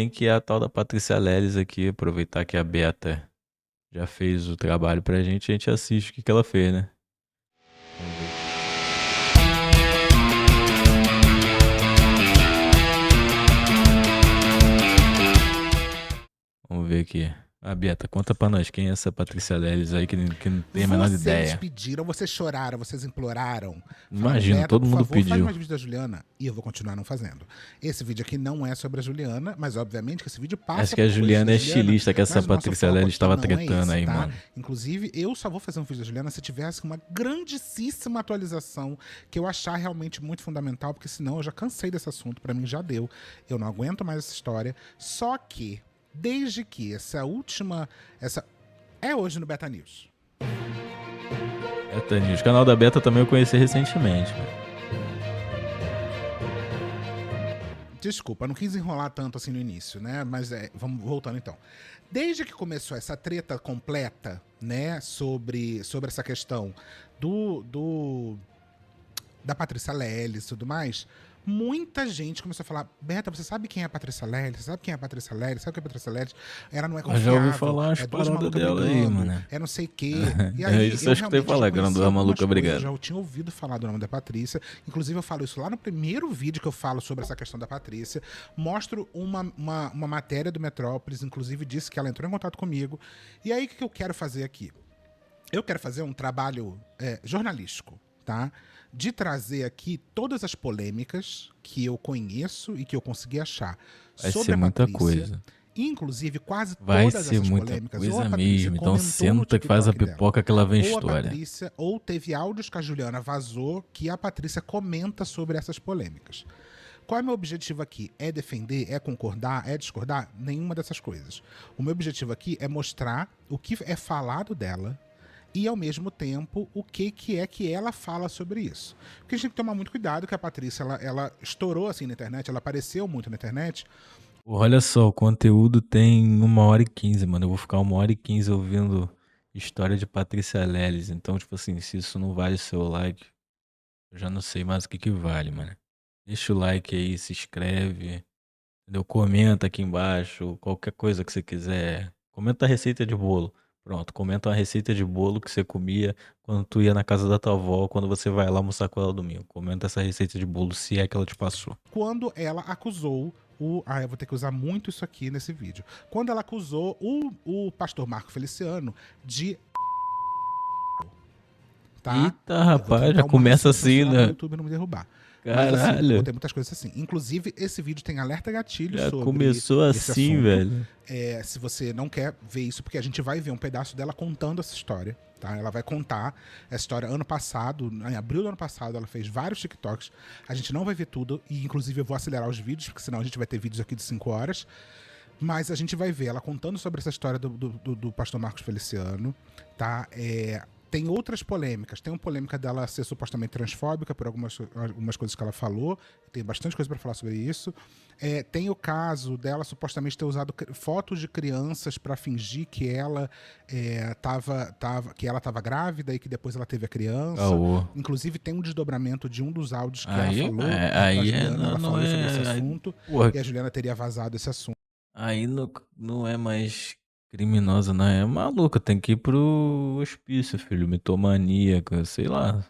Tem que ir a tal da Patrícia Leles aqui, aproveitar que a Beta já fez o trabalho pra gente, a gente assiste o que que ela fez, né? Vamos ver. Vamos ver aqui. A Beta, conta pra nós quem é essa Patrícia Leles aí que não tem a menor Vocês ideia. pediram, vocês choraram, vocês imploraram. Falaram, Imagino, Beta, todo por mundo favor, faz pediu. mais vídeos da Juliana. E eu vou continuar não fazendo. Esse vídeo aqui não é sobre a Juliana, mas obviamente que esse vídeo passa Acho que a por coisas Juliana da é Juliana. estilista, que essa Mas o nosso Patrícia foco Leles aqui estava não é tretando esse, aí, tá? mano. Inclusive, eu só vou fazer um vídeo da Juliana se tivesse uma grandíssima atualização que eu achar realmente muito fundamental, porque senão eu já cansei desse assunto, pra mim já deu. Eu não aguento mais essa história. Só que, desde que essa é hoje no Beta News. Beta News. O canal da Beta também eu conheci recentemente, velho. Desculpa, eu não quis enrolar tanto assim no início, né? Mas vamos voltando então. Desde que começou essa treta completa, né, sobre essa questão da Patrícia Leles e tudo mais, muita gente começou a falar: Beta, você sabe quem é a Patrícia Leles? Você sabe quem é a Patrícia Leles? Sabe quem é a Patrícia Leles? Ela não é Eu já ouvi confiável, falar umas é duas paradas malucas dela aí, brigando, mano. é não sei o quê. E É aí isso eu eu escutei realmente já falar, que era conhecia uma algumas maluca coisas, brigando. já tinha ouvido falar do nome da Patrícia. Inclusive eu falo isso lá no primeiro vídeo que eu falo sobre essa questão da Patrícia. Mostro uma matéria do Metrópolis, inclusive disse que ela entrou em contato comigo. E aí o que eu quero fazer aqui? Eu quero fazer um trabalho jornalístico, tá? De trazer aqui todas as polêmicas que eu conheço e que eu consegui achar Vai sobre ser a muita Patrícia. coisa. Inclusive, quase Vai todas ser essas muita polêmicas, ou a coisa Patrícia mesmo. Então comentou no senta que faz a TikTok dela, pipoca que lá vem ou a história. Patrícia, ou teve áudios que a Juliana vazou que a Patrícia comenta sobre essas polêmicas. Qual é o meu objetivo aqui? É defender? É concordar? É discordar? Nenhuma dessas coisas. O meu objetivo aqui é mostrar o que é falado dela e, ao mesmo tempo, o que é que ela fala sobre isso. Porque a gente tem que tomar muito cuidado, que a Patrícia, ela estourou assim na internet, ela apareceu muito na internet. Olha só, o conteúdo tem 1h15, mano. Eu vou ficar 1h15 ouvindo história de Patrícia Leles. Então, tipo assim, se isso não vale seu like, eu já não sei mais o que que vale, mano. Deixa o like aí, se inscreve, entendeu? Comenta aqui embaixo, qualquer coisa que você quiser. Comenta a receita de bolo. Pronto, comenta uma receita de bolo que você comia quando tu ia na casa da tua avó, quando você vai lá almoçar com ela domingo. Comenta essa receita de bolo, se é que ela te passou. Quando ela acusou eu vou ter que usar muito isso aqui nesse vídeo. Quando ela acusou o pastor Marco Feliciano de... Tá? Eita, Eu vou rapaz, já tentar uma começa assim assim, censurar pro né? YouTube não me derrubar. Mas assim, eu Caralho, botei muitas coisas assim. Inclusive, esse vídeo tem alerta gatilho já sobre começou esse assim, assunto. velho. Se você não quer ver isso, porque a gente vai ver um pedaço dela contando essa história, tá? Ela vai contar essa história ano passado, em abril do ano passado, ela fez vários TikToks. A gente não vai ver tudo, e inclusive eu vou acelerar os vídeos, porque senão a gente vai ter vídeos aqui de 5 horas. Mas a gente vai ver ela contando sobre essa história do pastor Marcos Feliciano, tá? Tem outras polêmicas. Tem uma polêmica dela ser supostamente transfóbica por algumas coisas que ela falou. Tem bastante coisa para falar sobre isso. Tem o caso dela supostamente ter usado fotos de crianças para fingir que ela estava grávida e que depois ela teve a criança. Caô. Inclusive tem um desdobramento de um dos áudios que Aí, ela falou pra aí Juliana. Ela não falou sobre esse é. assunto Porra, e a Juliana teria vazado esse assunto. aí não é mais criminosa, não. É maluca. Tem que ir pro hospício, filho. Mitomaníaca, sei lá.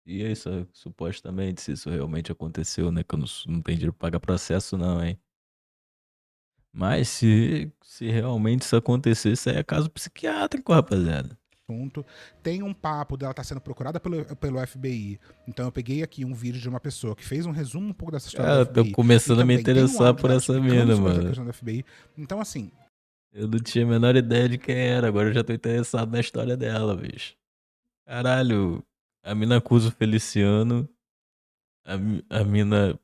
E é isso, supostamente, se isso realmente aconteceu, né? Que eu não tenho dinheiro pra pagar processo, não, hein? Mas se realmente isso acontecer, isso aí é caso psiquiátrico, rapaziada. Tem um papo dela estar sendo procurada pelo FBI. Então eu peguei aqui um vídeo de uma pessoa que fez um resumo um pouco dessa história do Cara, tô FBI. E começando a me também tem um interessar áudio por dela essa explicando mina, sobre essa mano. questão do FBI. Então, assim, Eu não tinha a menor ideia de quem era, agora eu já tô interessado na história dela, bicho. Caralho, a mina acusa o Feliciano, a mina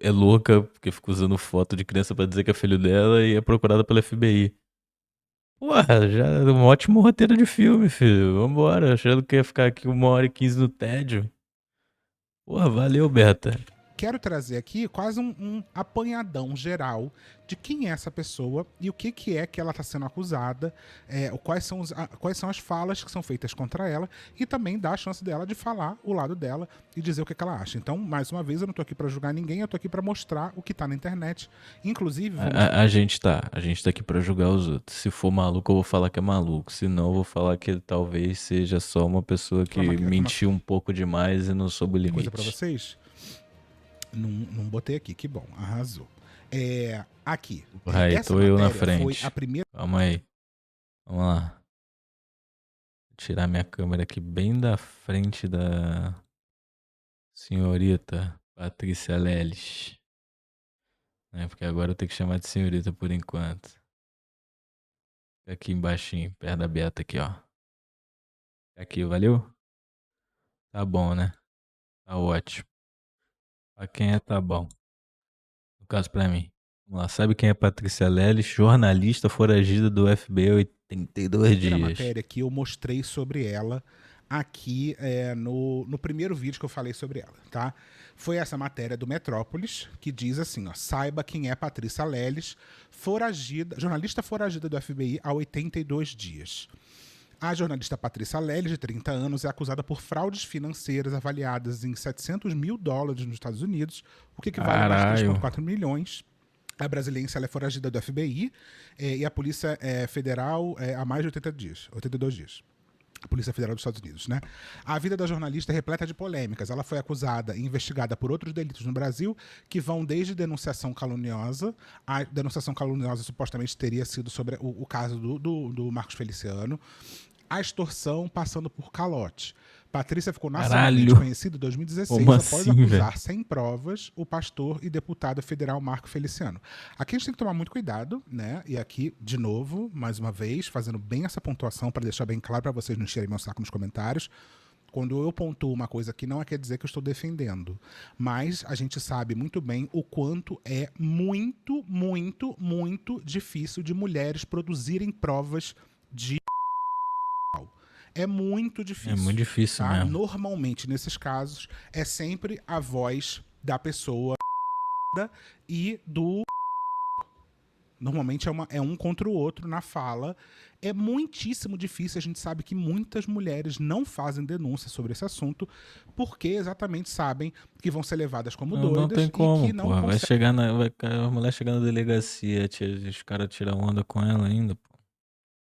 é louca porque fica usando foto de criança pra dizer que é filho dela e é procurada pela FBI. Porra, já é um ótimo roteiro de filme, filho. Vambora, achando que ia ficar aqui 1h15 no tédio. Porra, valeu, Beta. quero trazer aqui quase um apanhadão geral de quem é essa pessoa e o que é que ela está sendo acusada, quais são as falas que são feitas contra ela, e também dar a chance dela de falar o lado dela e dizer o que ela acha. Então, mais uma vez, eu não tô aqui para julgar ninguém, eu tô aqui para mostrar o que tá na internet. Inclusive, A gente tá aqui pra julgar os outros. Se for maluco, eu vou falar que é maluco. Se não, eu vou falar que ele talvez seja só uma pessoa que mentiu um pouco demais e não soube o limite. Coisa pra vocês? Não botei aqui, que bom, arrasou. Aqui. Aí, tô eu na frente. Foi a primeira... Calma aí. Vamos lá. Vou tirar minha câmera aqui bem da frente da senhorita Patrícia Leles. Porque agora eu tenho que chamar de senhorita por enquanto. Aqui embaixinho, perto da Beata aqui, ó. Aqui, valeu? Tá bom, né? Tá ótimo. Pra quem tá bom. No caso, pra mim. Vamos lá. Sabe quem é Patrícia Leles? Jornalista foragida do FBI há 82 dias. A matéria que eu mostrei sobre ela aqui no primeiro vídeo que eu falei sobre ela, tá? Foi essa matéria do Metrópolis, que diz assim, ó: saiba quem é Patrícia Leles, jornalista foragida do FBI há 82 dias. A jornalista Patrícia Leles, de 30 anos, é acusada por fraudes financeiras avaliadas em $700 mil nos Estados Unidos, o que equivale a mais de 3,4 milhões. A brasiliense ela é foragida do FBI e a Polícia Federal há mais de 82 dias. A Polícia Federal dos Estados Unidos, né? A vida da jornalista é repleta de polêmicas. Ela foi acusada e investigada por outros delitos no Brasil, que vão desde denunciação caluniosa. A denunciação caluniosa supostamente teria sido sobre o caso do Marcos Feliciano. A extorsão, passando por calote. Patrícia ficou nacionalmente conhecida em 2016 após acusar sem provas o pastor e deputado federal Marco Feliciano. Aqui a gente tem que tomar muito cuidado, né? E aqui, de novo, mais uma vez, fazendo bem essa pontuação para deixar bem claro para vocês não encherem meu saco nos comentários. Quando eu pontuo uma coisa aqui, não quer dizer que eu estou defendendo. Mas a gente sabe muito bem o quanto é muito, muito, muito difícil de mulheres produzirem provas de... É muito difícil. É muito difícil, tá? mesmo. Normalmente, nesses casos, é sempre a voz da pessoa e do... Normalmente é um contra o outro na fala. É muitíssimo difícil. A gente sabe que muitas mulheres não fazem denúncia sobre esse assunto porque exatamente sabem que vão ser levadas como doidas. Não tem como, e que não porra. A mulher chegar na delegacia, os caras tiram onda com ela ainda, pô.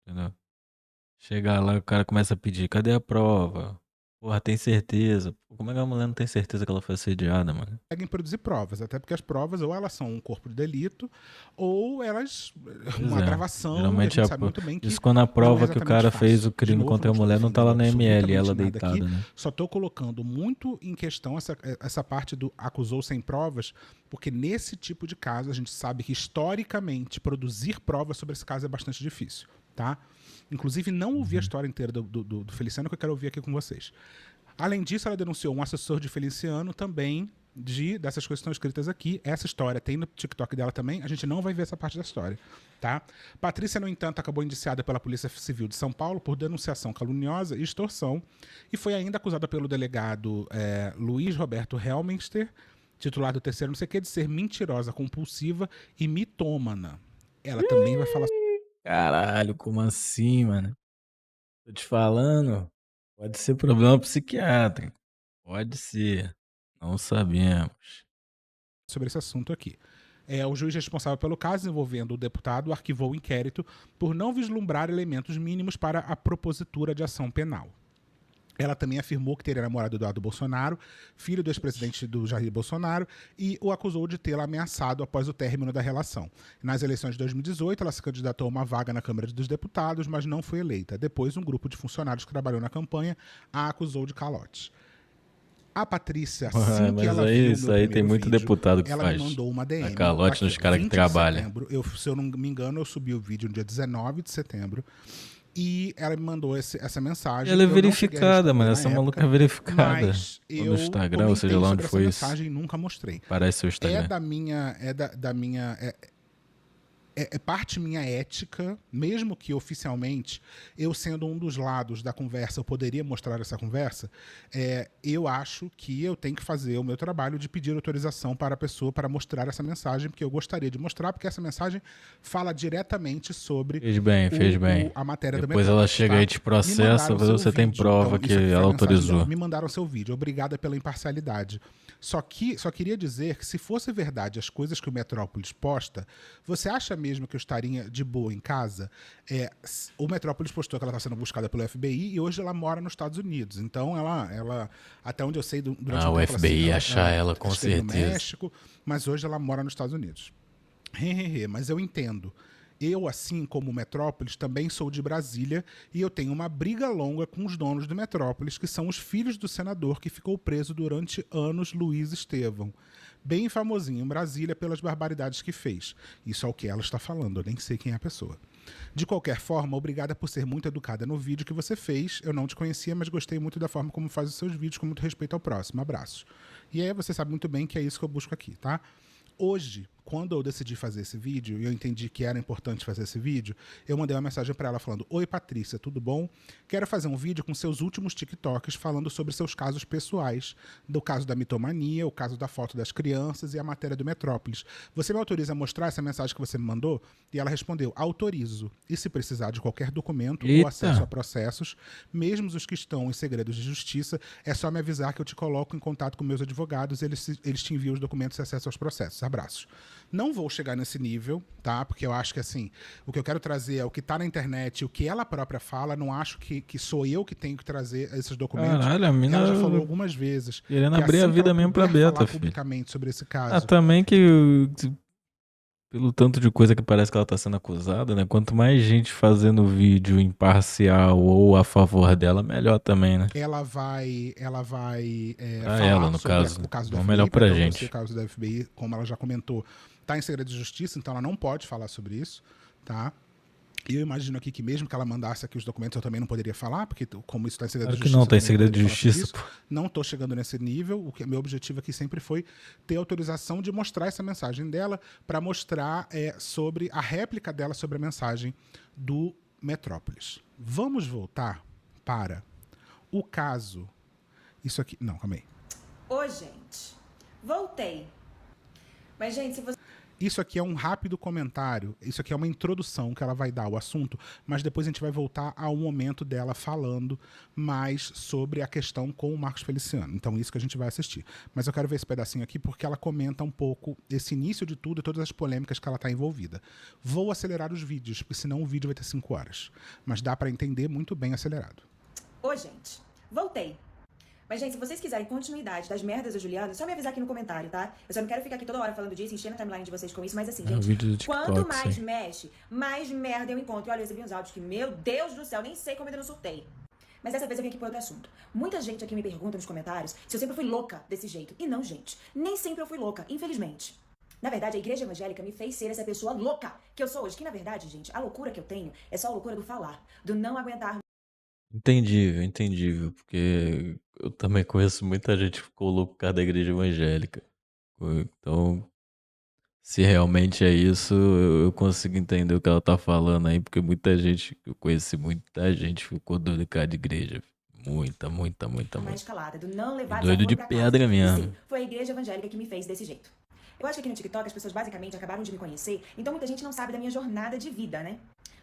Entendeu? Chegar lá, o cara começa a pedir, cadê a prova? Porra, tem certeza? Como é que a mulher não tem certeza que ela foi assediada, mano? Conseguem produzir provas, até porque as provas ou elas são um corpo de delito ou elas uma gravação. Geralmente a gente sabe muito bem que isso quando a prova que o cara fácil. fez o crime contra a mulher não tá lá na ML, ela deitada, aqui, né? Só tô colocando muito em questão essa parte do acusou sem provas, porque nesse tipo de caso a gente sabe que historicamente produzir provas sobre esse caso é bastante difícil, tá? Inclusive não ouvi a história inteira do Feliciano, que eu quero ouvir aqui com vocês. Além disso, ela denunciou um assessor de Feliciano também, dessas coisas que estão escritas aqui. Essa história tem no TikTok dela também. A gente não vai ver essa parte da história, tá? Patrícia, no entanto, acabou indiciada pela Polícia Civil de São Paulo por denunciação caluniosa e extorsão e foi ainda acusada pelo delegado Luiz Roberto Helminster, titular do terceiro não sei o que, de ser mentirosa, compulsiva e mitômana. Ela também vai falar... Caralho, como assim, mano? Tô te falando, pode ser problema psiquiátrico. Pode ser. Não sabemos. Sobre esse assunto aqui. O juiz responsável pelo caso envolvendo o deputado arquivou o inquérito por não vislumbrar elementos mínimos para a propositura de ação penal. Ela também afirmou que teria namorado Eduardo Bolsonaro, filho do ex-presidente do Jair Bolsonaro, e o acusou de tê-la ameaçado após o término da relação. Nas eleições de 2018, ela se candidatou a uma vaga na Câmara dos Deputados, mas não foi eleita. Depois, um grupo de funcionários que trabalhou na campanha a acusou de calote. A Patrícia, assim que ela viu isso aí tem muito deputado que ela faz. Me mandou uma DM. A calote nos caras que trabalham. Se eu não me engano, eu subi o vídeo no dia 19 de setembro. E ela me mandou essa mensagem. Ela é verificada, mano. Essa maluca é verificada. Mas no Instagram, ou seja lá onde foi isso. Mensagem nunca mostrei. Parece o Instagram. É da minha é parte minha ética, mesmo que oficialmente, eu sendo um dos lados da conversa, eu poderia mostrar essa conversa, eu acho que eu tenho que fazer o meu trabalho de pedir autorização para a pessoa para mostrar essa mensagem, porque eu gostaria de mostrar, porque essa mensagem fala diretamente sobre Fez bem. a matéria do Depois ela Metrópolis, chega tá? e te Me processa, mandaram seu você tem vídeo. prova Então, que isso aqui foi ela a mensagem dela. autorizou. Me mandaram seu vídeo. Obrigada pela imparcialidade. Só queria dizer que se fosse verdade as coisas que o Metrópolis posta, você acha mesmo que eu estaria de boa em casa? O Metrópolis postou que ela está sendo buscada pelo FBI e hoje ela mora nos Estados Unidos. Então ela até onde eu sei, durante um O tempo FBI ia ela, achar ela com esteve no certeza. México, mas hoje ela mora nos Estados Unidos. Mas eu entendo. Eu, assim como o Metrópolis, também sou de Brasília e eu tenho uma briga longa com os donos do Metrópolis, que são os filhos do senador que ficou preso durante anos, Luiz Estevão. Bem famosinho em Brasília pelas barbaridades que fez. Isso é o que ela está falando, eu nem sei quem é a pessoa. De qualquer forma, obrigada por ser muito educada no vídeo que você fez. Eu não te conhecia, mas gostei muito da forma como faz os seus vídeos, com muito respeito ao próximo. Abraço. E aí você sabe muito bem que é isso que eu busco aqui, tá? Hoje, quando eu decidi fazer esse vídeo, e eu entendi que era importante fazer esse vídeo, eu mandei uma mensagem para ela falando: Oi, Patrícia, tudo bom? Quero fazer um vídeo com seus últimos TikToks falando sobre seus casos pessoais, do caso da mitomania, o caso da foto das crianças e a matéria do Metrópolis. Você me autoriza a mostrar essa mensagem que você me mandou? E ela respondeu: autorizo. E se precisar de qualquer documento ou acesso a processos, mesmo os que estão em segredos de justiça, é só me avisar que eu te coloco em contato com meus advogados, eles te enviam os documentos e acesso aos processos. Abraços. Não vou chegar nesse nível, tá? Porque eu acho que, assim, o que eu quero trazer é o que tá na internet, o que ela própria fala. Não acho que sou eu que tenho que trazer esses documentos. Caralho, a mina ela já falou algumas vezes. querendo que abrir assim a vida que ela mesmo pra puder Beta, falar filho. publicamente sobre esse caso. Também que pelo tanto de coisa que parece que ela tá sendo acusada, né? Quanto mais gente fazendo vídeo imparcial ou a favor dela, melhor também, né? Ela vai Pra falar ela, no sobre caso. o caso do Não, FBI. melhor pra Você, gente. o caso do FBI, como ela já comentou, tá em segredo de justiça, então ela não pode falar sobre isso, tá? E eu imagino aqui que mesmo que ela mandasse aqui os documentos, eu também não poderia falar, porque como isso está em segredo Claro de que justiça... não, tá em eu também segredo de poderia falar sobre justiça, isso. pô. Não estou chegando nesse nível. O que meu objetivo aqui sempre foi ter autorização de mostrar essa mensagem dela para mostrar sobre a réplica dela sobre a mensagem do Metrópolis. Vamos voltar para o caso... Isso aqui... Não, calma aí. Ô, gente, voltei. Mas, gente, se você... Isso aqui é um rápido comentário, isso aqui é uma introdução que ela vai dar ao assunto, mas depois a gente vai voltar ao momento dela falando mais sobre a questão com o Marcos Feliciano. Então, isso que a gente vai assistir. Mas eu quero ver esse pedacinho aqui porque ela comenta um pouco esse início de tudo e todas as polêmicas que ela está envolvida. Vou acelerar os vídeos, porque senão o vídeo vai ter 5 horas. Mas dá para entender muito bem acelerado. Ô, gente, voltei. Mas, gente, se vocês quiserem continuidade das merdas do Juliano, é só me avisar aqui no comentário, tá? Eu só não quero ficar aqui toda hora falando disso, enchendo a timeline de vocês com isso, mas assim, gente, vídeo do TikTok, quanto mais sim. mexe, mais merda eu encontro. E olha, eu recebi uns áudios que, meu Deus do céu, nem sei como ainda não surtei. Mas dessa vez eu vim aqui por outro assunto. Muita gente aqui me pergunta nos comentários se eu sempre fui louca desse jeito. E não, gente, nem sempre eu fui louca, infelizmente. Na verdade, a igreja evangélica me fez ser essa pessoa louca que eu sou hoje. Que, na verdade, gente, a loucura que eu tenho é só a loucura do falar, do não aguentar. Entendível, porque eu também conheço muita gente que ficou louco por causa da igreja evangélica. Então, se realmente é isso, eu consigo entender o que ela tá falando aí, porque muita gente, eu conheci muita gente ficou doido por causa de igreja. Muita. Mais calada, do não levar Doido de desaforo pra pedra casa. mesmo. E sim, foi a igreja evangélica que me fez desse jeito. Eu acho que aqui no TikTok as pessoas basicamente acabaram de me conhecer, então muita gente não sabe da minha jornada de vida, né?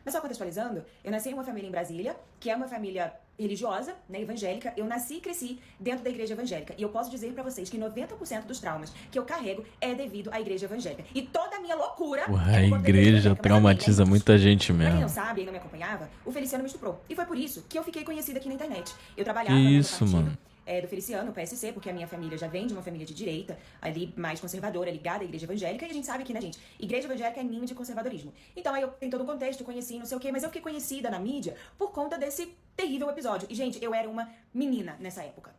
Mas só contextualizando, eu nasci em uma família em Brasília, que é uma família religiosa, né, evangélica. Eu nasci e cresci dentro da igreja evangélica. E eu posso dizer pra vocês que 90% dos traumas que eu carrego é devido à igreja evangélica. E toda a minha loucura... Porra, é a por conta da igreja evangélica. Mas traumatiza amém, né, muita gente Pra quem não mesmo. sabe e não me acompanhava, o Feliciano me estuprou. E foi por isso que eu fiquei conhecida aqui na internet. Eu Que trabalhava no isso, partido, mano? do Feliciano, PSC, porque a minha família já vem de uma família de direita, ali mais conservadora, ligada à igreja evangélica, e a gente sabe que, né, gente, igreja evangélica é ninho de conservadorismo. Então aí eu tenho todo um contexto, conheci, não sei o quê, mas eu fiquei conhecida na mídia por conta desse terrível episódio. E, gente, eu era uma menina nessa época.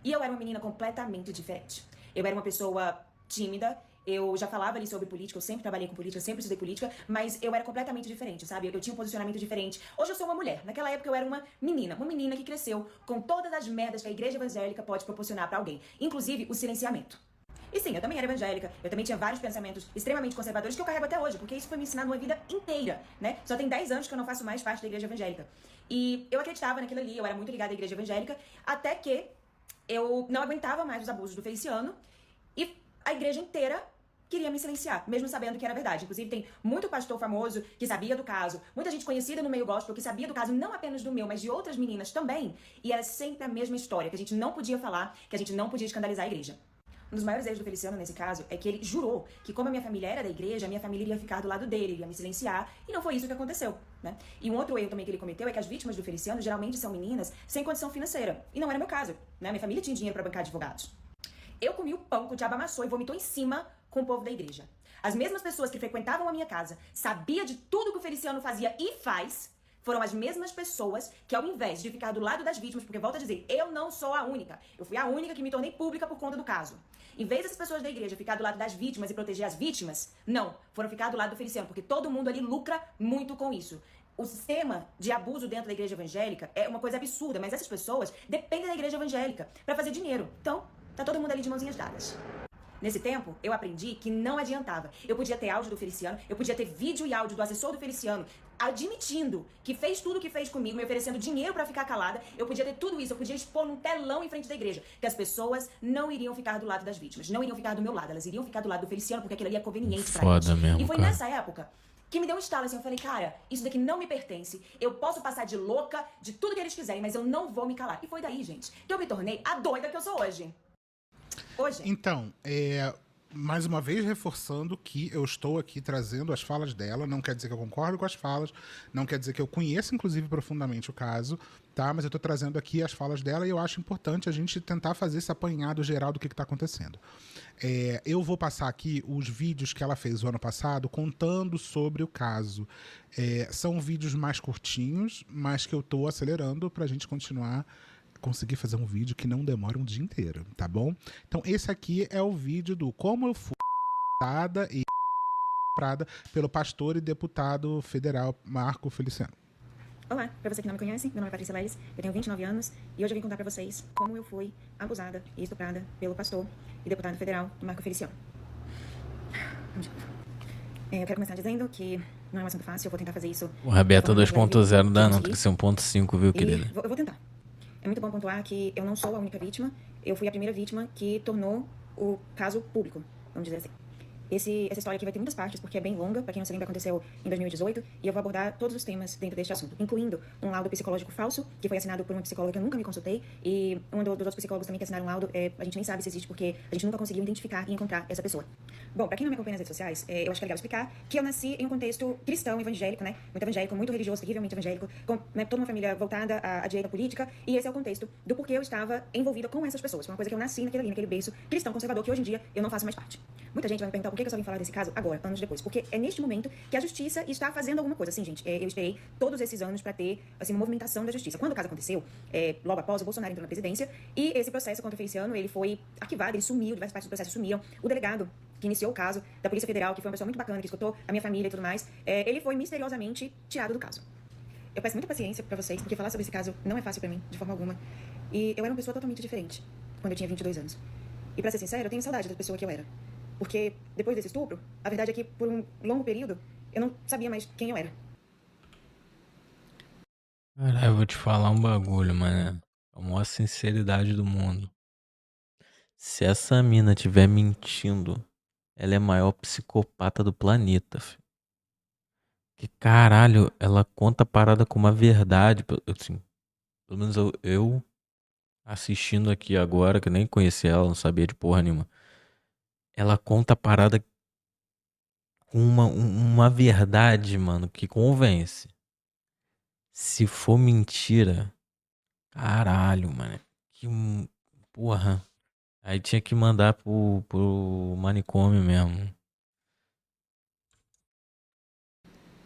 E eu era uma menina completamente diferente. Eu era uma pessoa tímida. Eu já falava ali sobre política, eu sempre trabalhei com política, sempre estudei política, mas eu era completamente diferente, sabe? Eu tinha um posicionamento diferente. Hoje eu sou uma mulher. Naquela época eu era uma menina que cresceu com todas as merdas que a igreja evangélica pode proporcionar pra alguém, inclusive o silenciamento. E sim, eu também era evangélica, eu também tinha vários pensamentos extremamente conservadores que eu carrego até hoje, porque isso foi me ensinado uma vida inteira, né? Só tem 10 anos que eu não faço mais parte da igreja evangélica. E eu acreditava naquilo ali, eu era muito ligada à igreja evangélica, até que eu não aguentava mais os abusos do Feliciano e a igreja inteira queria me silenciar, mesmo sabendo que era verdade. Inclusive, tem muito pastor famoso que sabia do caso, muita gente conhecida no meio gospel que sabia do caso, não apenas do meu, mas de outras meninas também. E era sempre a mesma história, que a gente não podia falar, que a gente não podia escandalizar a igreja. Um dos maiores erros do Feliciano nesse caso é que ele jurou que, como a minha família era da igreja, a minha família iria ficar do lado dele, iria me silenciar, e não foi isso que aconteceu, né? E um outro erro também que ele cometeu é que as vítimas do Feliciano geralmente são meninas sem condição financeira. E não era meu caso, né? Minha família tinha dinheiro para bancar advogados. Eu comi o pão que o diabo amassou e vomitou em cima com o povo da igreja. As mesmas pessoas que frequentavam a minha casa, sabia de tudo que o Feliciano fazia e faz, foram as mesmas pessoas que, ao invés de ficar do lado das vítimas, porque volto a dizer, eu não sou a única, eu fui a única que me tornei pública por conta do caso. Em vez dessas pessoas da igreja ficar do lado das vítimas e proteger as vítimas, não, foram ficar do lado do Feliciano, porque todo mundo ali lucra muito com isso. O sistema de abuso dentro da igreja evangélica é uma coisa absurda, mas essas pessoas dependem da igreja evangélica para fazer dinheiro. Então, tá todo mundo ali de mãozinhas dadas. Nesse tempo, eu aprendi que não adiantava. Eu podia ter áudio do Feliciano, eu podia ter vídeo e áudio do assessor do Feliciano admitindo que fez tudo o que fez comigo, me oferecendo dinheiro pra ficar calada. Eu podia ter tudo isso, eu podia expor num telão em frente da igreja, que as pessoas não iriam ficar do lado das vítimas, não iriam ficar do meu lado, elas iriam ficar do lado do Feliciano, porque aquilo ali é conveniente pra eles. Foda mesmo, E foi cara. nessa época que me deu um estalo, assim, eu falei, cara, isso daqui não me pertence, eu posso passar de louca, de tudo que eles quiserem, mas eu não vou me calar. E foi daí, gente, que eu me tornei a doida que eu sou hoje. Hoje. Então, mais uma vez reforçando que eu estou aqui trazendo as falas dela, não quer dizer que eu concordo com as falas, não quer dizer que eu conheça, inclusive, profundamente o caso, tá? Mas eu estou trazendo aqui as falas dela e eu acho importante a gente tentar fazer esse apanhado geral do que está acontecendo. Eu vou passar aqui os vídeos que ela fez o ano passado contando sobre o caso. São vídeos mais curtinhos, mas que eu estou acelerando para a gente conseguir fazer um vídeo que não demora um dia inteiro, tá bom? Então esse aqui é o vídeo do como eu fui dada e prada pelo pastor e deputado federal Marco Feliciano. Olá, pra você que não me conhece, meu nome é Patrícia Leles, eu tenho 29 anos e hoje eu vim contar pra vocês como eu fui abusada e estuprada pelo pastor e deputado federal Marco Feliciano. Eu quero começar dizendo que não é um assunto fácil, eu vou tentar fazer isso. O Rabeta 2.0 dá, não, tem que que ser 1.5, viu, querida? Eu vou tentar. É muito bom pontuar que eu não sou a única vítima, eu fui a primeira vítima que tornou o caso público, vamos dizer assim. Essa história aqui vai ter muitas partes, porque é bem longa, pra quem não se lembra, aconteceu em 2018, e eu vou abordar todos os temas dentro deste assunto, incluindo um laudo psicológico falso, que foi assinado por uma psicóloga que eu nunca me consultei, e um dos outros psicólogos também que assinaram um laudo, a gente nem sabe se existe, porque a gente nunca conseguiu identificar e encontrar essa pessoa. Bom, pra quem não me acompanha nas redes sociais, eu acho que é legal explicar que eu nasci em um contexto cristão, evangélico, né, muito religioso, terrivelmente evangélico, com toda uma família voltada à direita política, e esse é o contexto do porquê eu estava envolvida com essas pessoas. Foi uma coisa que eu nasci naquele berço cristão conservador, que hoje em dia eu não faço mais parte. Muita gente vai me perguntar por que eu só vim falar desse caso agora, anos depois. Porque é neste momento que a justiça está fazendo alguma coisa. Assim, gente, eu esperei todos esses anos pra ter, assim, uma movimentação da justiça. Quando o caso aconteceu, logo após, o Bolsonaro entrou na presidência, e esse processo contra o Feliciano, ele foi arquivado, ele sumiu, diversas partes do processo sumiram. O delegado que iniciou o caso, da Polícia Federal, que foi uma pessoa muito bacana, que escutou a minha família e tudo mais, ele foi misteriosamente tirado do caso. Eu peço muita paciência pra vocês, porque falar sobre esse caso não é fácil pra mim, de forma alguma. E eu era uma pessoa totalmente diferente, quando eu tinha 22 anos. E pra ser sincera, eu tenho saudade da pessoa que eu era. Porque depois desse estupro, a verdade é que por um longo período, eu não sabia mais quem eu era. Caralho, eu vou te falar um bagulho, mano. A maior sinceridade do mundo. Se essa mina tiver mentindo, ela é a maior psicopata do planeta, filho. Que caralho, ela conta a parada com uma verdade. Assim, pelo menos eu assistindo aqui agora, que eu nem conhecia ela, não sabia de porra nenhuma. Ela conta a parada com uma verdade, mano, que convence. Se for mentira, caralho, mano. Que porra. Aí tinha que mandar pro manicômio mesmo.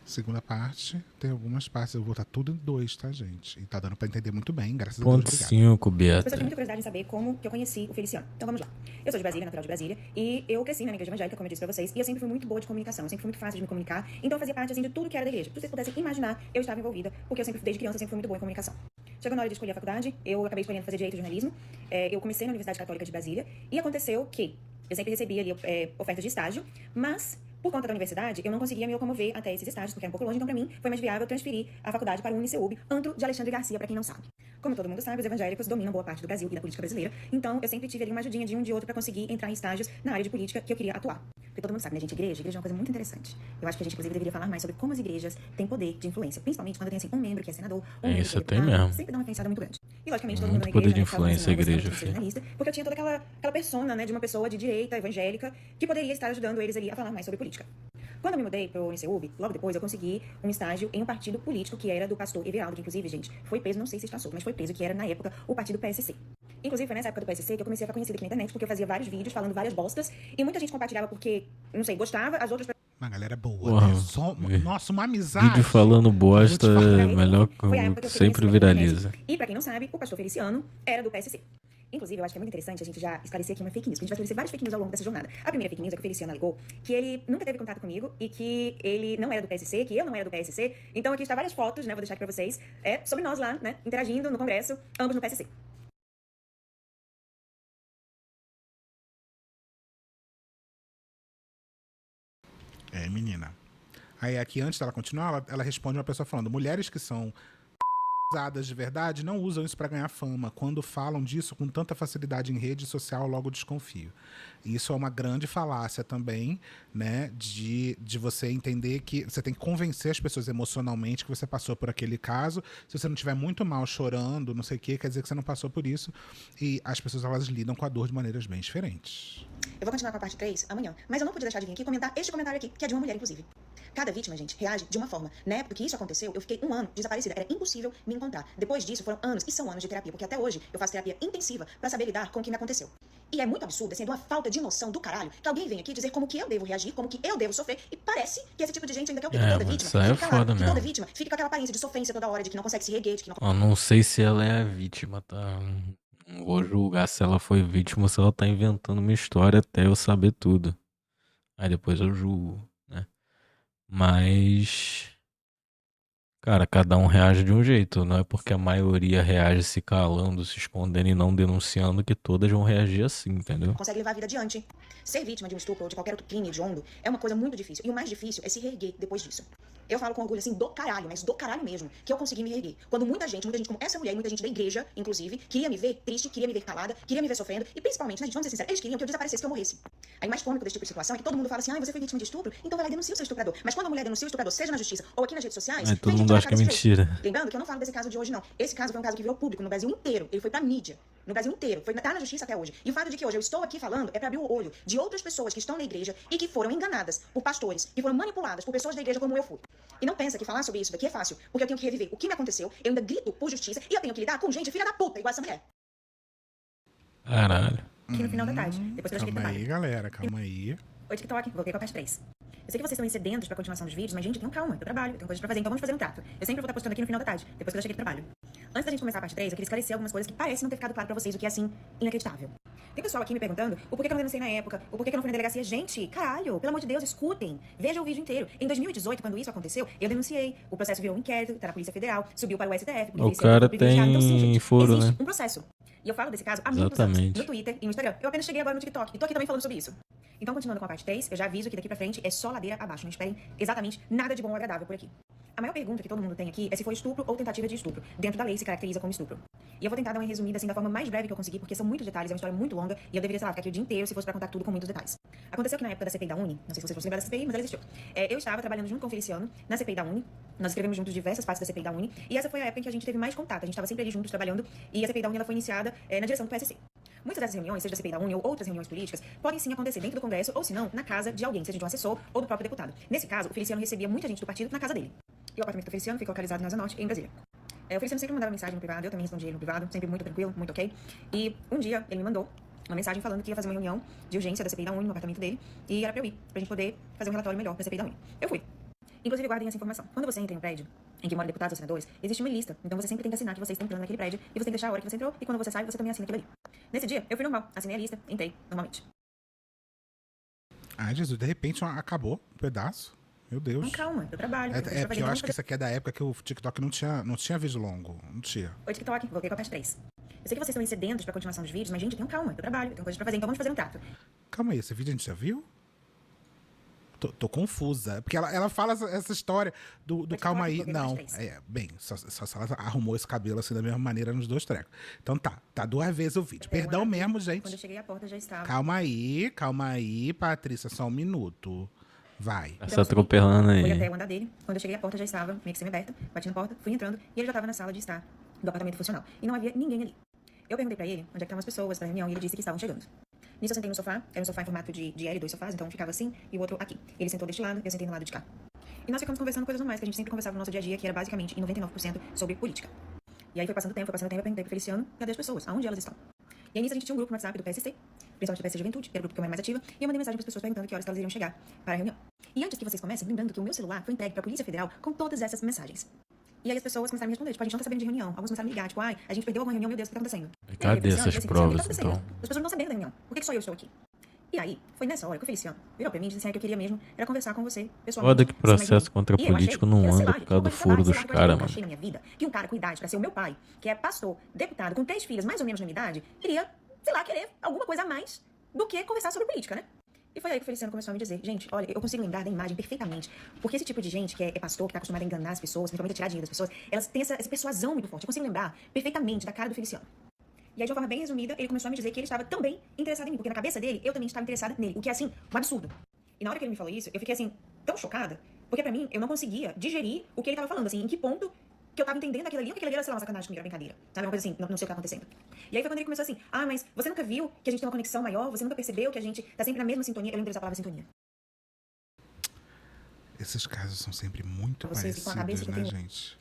Segunda parte, tem algumas partes, eu vou botar tudo em 2, tá, gente? E tá dando pra entender muito bem, graças a Deus, Ponto obrigado. 5, As Beata. pessoas têm muita curiosidade em saber como que eu conheci o Feliciano. Então vamos lá. Eu sou de Brasília, natural de Brasília, e eu cresci na minha igreja evangélica, como eu disse pra vocês, e eu sempre fui muito boa de comunicação, eu sempre fui muito fácil de me comunicar, então eu fazia parte, assim, de tudo que era da igreja. Se vocês pudessem imaginar, eu estava envolvida, porque eu sempre, desde criança, sempre fui muito boa em comunicação. Chegou na hora de escolher a faculdade, eu acabei escolhendo fazer Direito e Jornalismo, eu comecei na Universidade Católica de Brasília, e aconteceu que Eu sempre recebia ali ofertas de estágio, mas por conta da universidade, eu não conseguia me locomover até esses estágios, porque era um pouco longe, então pra mim foi mais viável transferir a faculdade para o UniCeub, antro de Alexandre Garcia, pra quem não sabe. Como todo mundo sabe, os evangélicos dominam boa parte do Brasil e da política brasileira, então eu sempre tive ali uma ajudinha de um de outro pra conseguir entrar em estágios na área de política que eu queria atuar. Porque todo mundo sabe, né, gente, igreja é uma coisa muito interessante. Eu acho que a gente, inclusive, deveria falar mais sobre como as igrejas têm poder de influência, principalmente quando tem, assim, um membro que é senador, um membro que é Isso tem deputado, mesmo. sempre dá uma influenciada muito grande. E, logicamente, todo mundo Muito na poder igreja, de né, ficava influência a assim, "Ah, igreja, você é jornalista", porque eu tinha toda aquela persona, né, de uma pessoa de direita, evangélica, que poderia estar ajudando eles ali a falar mais sobre política. Quando eu me mudei pro UniCeub, logo depois eu consegui um estágio em um partido político que era do pastor Everaldo, que inclusive, gente, foi preso, não sei se está solto, mas foi preso, que era na época o partido PSC. Inclusive foi nessa época do PSC que eu comecei a ficar conhecida aqui na internet, porque eu fazia vários vídeos falando várias bostas, e muita gente compartilhava porque, não sei, gostava, as outras Uma galera boa, Porra, né? Nossa, uma amizade. vídeo falando bosta Vou te falar. é melhor Foi a que época que eu fiquei sempre conhecida aqui na internet. viraliza. E pra quem não sabe, o pastor Feliciano era do PSC. Inclusive, eu acho que é muito interessante a gente já esclarecer aqui uma fake news, porque a gente vai esclarecer várias fake news ao longo dessa jornada. A primeira fake news é que o Feliciano alegou que ele nunca teve contato comigo e que ele não era do PSC, que eu não era do PSC. Então aqui está várias fotos, né, vou deixar aqui pra vocês, sobre nós lá, né, interagindo no Congresso, ambos no PSC. Menina. Aí aqui, antes dela continuar, ela responde uma pessoa falando: mulheres que são usadas de verdade não usam isso para ganhar fama. Quando falam disso com tanta facilidade em rede social, logo desconfio. E isso é uma grande falácia também, né? De você entender que você tem que convencer as pessoas emocionalmente que você passou por aquele caso. Se você não estiver muito mal, chorando, não sei o quê, quer dizer que você não passou por isso. E as pessoas, elas lidam com a dor de maneiras bem diferentes. Eu vou continuar com a parte 3 amanhã, mas eu não podia deixar de vir aqui e comentar este comentário aqui, que é de uma mulher, inclusive. Cada vítima, gente, reage de uma forma. Na época que isso aconteceu, eu fiquei 1 ano desaparecida. Era impossível me encontrar. Depois disso, foram anos, e são anos de terapia, porque até hoje eu faço terapia intensiva pra saber lidar com o que me aconteceu. E é muito absurdo, assim, de uma falta de noção do caralho, que alguém vem aqui dizer como que eu devo reagir, como que eu devo sofrer, e parece que esse tipo de gente ainda quer o quê? Que toda vítima isso aí é fica calada, foda que mesmo. toda vítima fica com aquela aparência de sofrência toda hora, de que não consegue se reguer, de que não Eu não sei se ela é a vítima, tá? Não vou julgar se ela foi vítima ou se ela tá inventando uma história até eu saber tudo. Aí depois eu julgo, né? Mas, cara, cada um reage de um jeito. Não é porque a maioria reage se calando, se escondendo e não denunciando que todas vão reagir assim, entendeu? consegue levar a vida adiante. Ser vítima de um estupro ou de qualquer outro crime hediondo é uma coisa muito difícil. E o mais difícil é se reerguer depois disso. Eu falo com orgulho, assim, do caralho, mas do caralho mesmo, que eu consegui me reerguer. Quando muita gente como essa mulher e muita gente da igreja, inclusive, queria me ver triste, queria me ver calada, queria me ver sofrendo, e principalmente, né, gente, vamos ser sinceros, eles queriam que eu desaparecesse, que eu morresse. Aí, mais cômico desse tipo de situação é que todo mundo fala assim, você foi vítima de estupro, então vai lá e denuncia o seu estuprador. Mas quando a mulher denuncia o estuprador, seja na justiça ou aqui nas redes sociais, Aí todo vem gente mundo acha que é atacar desse jeito. mentira. Lembrando que eu não falo desse caso de hoje, não. Esse caso foi um caso que virou público no Brasil inteiro. Ele foi pra mídia. No Brasil inteiro. Tá na justiça até hoje. E o fato de que hoje eu estou aqui falando é pra abrir o olho de outras pessoas que estão na igreja e que foram enganadas por pastores, que foram manipuladas por pessoas da igreja como eu fui. E não pensa que falar sobre isso daqui é fácil, porque eu tenho que reviver o que me aconteceu, eu ainda grito por justiça e eu tenho que lidar com gente filha da puta, igual essa mulher. Caralho. Aqui no final da tarde, depois que eu cheguei do Calma trabalho. aí, galera, calma aí. Oi, TikTok, voltei com a parte 3. Eu sei que vocês estão sedentos pra continuação dos vídeos, mas, gente, tenham calma, eu trabalho, eu tenho coisas pra fazer, então vamos fazer um trato. Eu sempre vou estar postando aqui no final da tarde, depois que eu cheguei do trabalho. Antes da gente começar a parte 3, eu queria esclarecer algumas coisas que parecem não ter ficado claro pra vocês, o que é, assim, inacreditável. Tem pessoal aqui me perguntando o porquê que eu não denunciei na época, o porquê que eu não fui na delegacia. Gente, caralho, pelo amor de Deus, escutem. Vejam o vídeo inteiro. Em 2018, quando isso aconteceu, eu denunciei. O processo virou um inquérito, tá na Polícia Federal, subiu para o STF. O cara tem então, sim, gente, foro, existe né? um processo. E eu falo desse caso há muitos anos, Exatamente. no Twitter e no Instagram. Eu apenas cheguei agora no TikTok e tô aqui também falando sobre isso. Então, continuando com a parte 3, eu já aviso que daqui pra frente é só ladeira abaixo. Não esperem exatamente nada de bom ou agradável por aqui. A maior pergunta que todo mundo tem aqui é se foi estupro ou tentativa de estupro. Dentro da lei se caracteriza como estupro. E eu vou tentar dar uma resumida assim da forma mais breve que eu conseguir, porque são muitos detalhes, é uma história muito longa e eu deveria, sei lá, ficar aqui o dia inteiro se fosse pra contar tudo com muitos detalhes. Aconteceu que na época da CPI da Uni, não sei se vocês vão se lembrar dessa CPI, mas ela existiu. Eu estava trabalhando junto com o Feliciano na CPI da Uni. Nós escrevemos juntos diversas partes da CPI da Uni e essa foi a época em que a gente teve mais contato. A gente estava sempre ali juntos trabalhando e a CPI da Uni ela foi iniciada na direção do PSC. Muitas dessas reuniões, seja da CPI da Uni ou outras reuniões políticas, podem sim acontecer dentro do Congresso ou, se não, na casa de alguém, seja de um assessor ou do próprio deputado. Nesse caso, o Feliciano recebia muita gente do partido na casa dele. E o apartamento do Feliciano fica localizado na Asa Norte, em Brasília. O Feliciano sempre mandava mensagem no privado, eu também respondia ele no privado, sempre muito tranquilo, muito ok. E um dia ele me mandou uma mensagem falando que ia fazer uma reunião de urgência da CPI da Uni no apartamento dele e era pra eu ir, pra gente poder fazer um relatório melhor da CPI da Uni. Eu fui. Inclusive, guardem essa informação. Quando você entra em um prédio em que moram deputados ou senadores, existe uma lista. Então você sempre tem que assinar que você está entrando naquele prédio e você tem que deixar a hora que você entrou e quando você sai, você também assina aquilo ali. Nesse dia, eu fui normal, assinei a lista, entrei normalmente. Ai, Jesus, de repente acabou um pedaço. Meu Deus. Então, calma, eu trabalho. Eu É porque eu acho que isso aqui é da época que o TikTok não tinha vídeo longo. Não tinha. Oi, TikTok, voltei com a parte 3. Eu sei que vocês estão sedentos pra continuação dos vídeos, mas, gente, tenham calma, eu trabalho, eu tenho coisas pra fazer, então vamos fazer um trato. Calma aí, esse vídeo a gente já viu? Tô confusa. Porque ela fala essa história do calma aí. Não, bem, só se ela arrumou esse cabelo assim da mesma maneira nos 2 trecos. Então tá 2 vezes o vídeo. Perdão mesmo, gente. Quando eu cheguei à porta já estava. Calma aí, Patrícia, só um minuto. Vai. Tá se atropelando aí. Fui até o andar dele. Quando eu cheguei à porta já estava meio que semi-aberta. Bati na porta, fui entrando e ele já estava na sala de estar do apartamento funcional. E não havia ninguém ali. Eu perguntei pra ele onde é que estavam as pessoas pra reunião e ele disse que estavam chegando. Nisso eu sentei no sofá, era um sofá em formato de L, 2 sofás, então ficava assim e o outro aqui. Ele sentou deste lado, eu sentei no lado de cá. E nós ficamos conversando coisas normais que a gente sempre conversava no nosso dia a dia, que era basicamente em 99% sobre política. E aí foi passando tempo, eu perguntei pro Feliciano, cadê as pessoas? Aonde elas estão? E aí nisso a gente tinha um grupo no WhatsApp do PSC, principalmente do PSC Juventude, que era o grupo que eu era mais ativa, e eu mandei mensagem para as pessoas perguntando que horas elas iriam chegar para a reunião. E antes que vocês comecem, lembrando que o meu celular foi entregue para a Polícia Federal com todas essas mensagens. E aí as pessoas começaram a me responder, tipo, a gente não tá sabendo de reunião. Alguns começaram a me ligar, tipo, ai, a gente perdeu alguma reunião, meu Deus, o que tá acontecendo? Cadê essas provas, então? As pessoas não estão sabendo da reunião. Por que só eu estou aqui? E aí, foi nessa hora que o Feliciano virou pra mim e disse que eu queria mesmo era conversar com você, pessoalmente. Foda que processo contra político não anda por causa do furo dos caras, mano. Eu achei na minha vida que um cara com idade pra ser o meu pai, que é pastor, deputado, com 3 filhas mais ou menos na minha idade, iria, sei lá, querer alguma coisa a mais do que conversar sobre política, né? E foi aí que o Feliciano começou a me dizer, gente, olha, eu consigo lembrar da imagem perfeitamente, porque esse tipo de gente que é pastor, que tá acostumado a enganar as pessoas, principalmente a tirar dinheiro das pessoas, elas têm essa persuasão muito forte. Eu consigo lembrar perfeitamente da cara do Feliciano. E aí, de uma forma bem resumida, ele começou a me dizer que ele estava também interessado em mim, porque na cabeça dele, eu também estava interessada nele, o que é, assim, um absurdo. E na hora que ele me falou isso, eu fiquei, assim, tão chocada, porque pra mim, eu não conseguia digerir o que ele estava falando, assim, em que ponto que eu tava entendendo aquilo ali, ou que aquilo ali era, sei lá, uma sacanagem comigo, era brincadeira, sabe, uma coisa assim, não sei o que tá acontecendo. E aí foi quando ele começou assim, ah, mas você nunca viu que a gente tem uma conexão maior, você nunca percebeu que a gente tá sempre na mesma sintonia, eu lembro dessa palavra sintonia. Esses casos são sempre muito Vocês, parecidos, né, gente?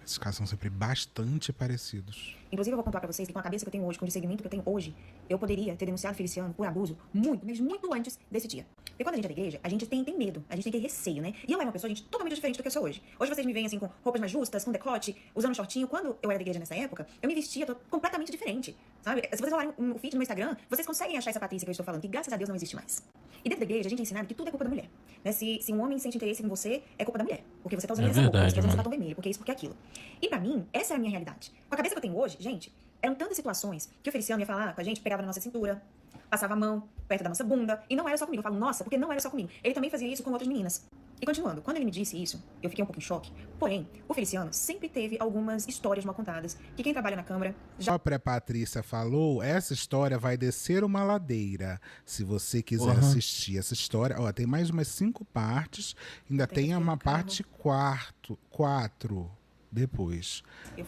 Esses casos são sempre bastante parecidos. Inclusive, eu vou contar pra vocês que com a cabeça que eu tenho hoje, com o discernimento que eu tenho hoje, eu poderia ter denunciado Feliciano por abuso muito, mas muito antes desse dia. Porque quando a gente é da igreja, a gente tem medo, a gente tem receio, né? E eu era uma pessoa, gente, totalmente diferente do que eu sou hoje. Hoje vocês me veem assim com roupas mais justas, com decote, usando shortinho. Quando eu era da igreja nessa época, eu me vestia completamente diferente, sabe? Se vocês olharem o feed no meu Instagram, vocês conseguem achar essa Patrícia que eu estou falando, que graças a Deus não existe mais. E dentro da igreja, a gente é ensinado que tudo é culpa da mulher. Né? Se um homem sente interesse em você, é culpa da mulher. Porque você tá usando essa roupa, porque você tá usando batom vermelho, porque isso, porque aquilo. E pra mim, essa é a minha realidade. Com a cabeça que eu tenho hoje, gente, eram tantas situações que o Feliciano ia falar com a gente, pegava na nossa cintura, passava a mão perto da nossa bunda, e não era só comigo. Eu falo, nossa, porque não era só comigo. Ele também fazia isso com outras meninas. E continuando, quando ele me disse isso, eu fiquei um pouco em choque. Porém, o Feliciano sempre teve algumas histórias mal contadas, que quem trabalha na Câmara já... A própria Patrícia falou, essa história vai descer uma ladeira. Se você quiser assistir essa história, ó, tem mais umas 5 partes, ainda tem uma parte 4 depois.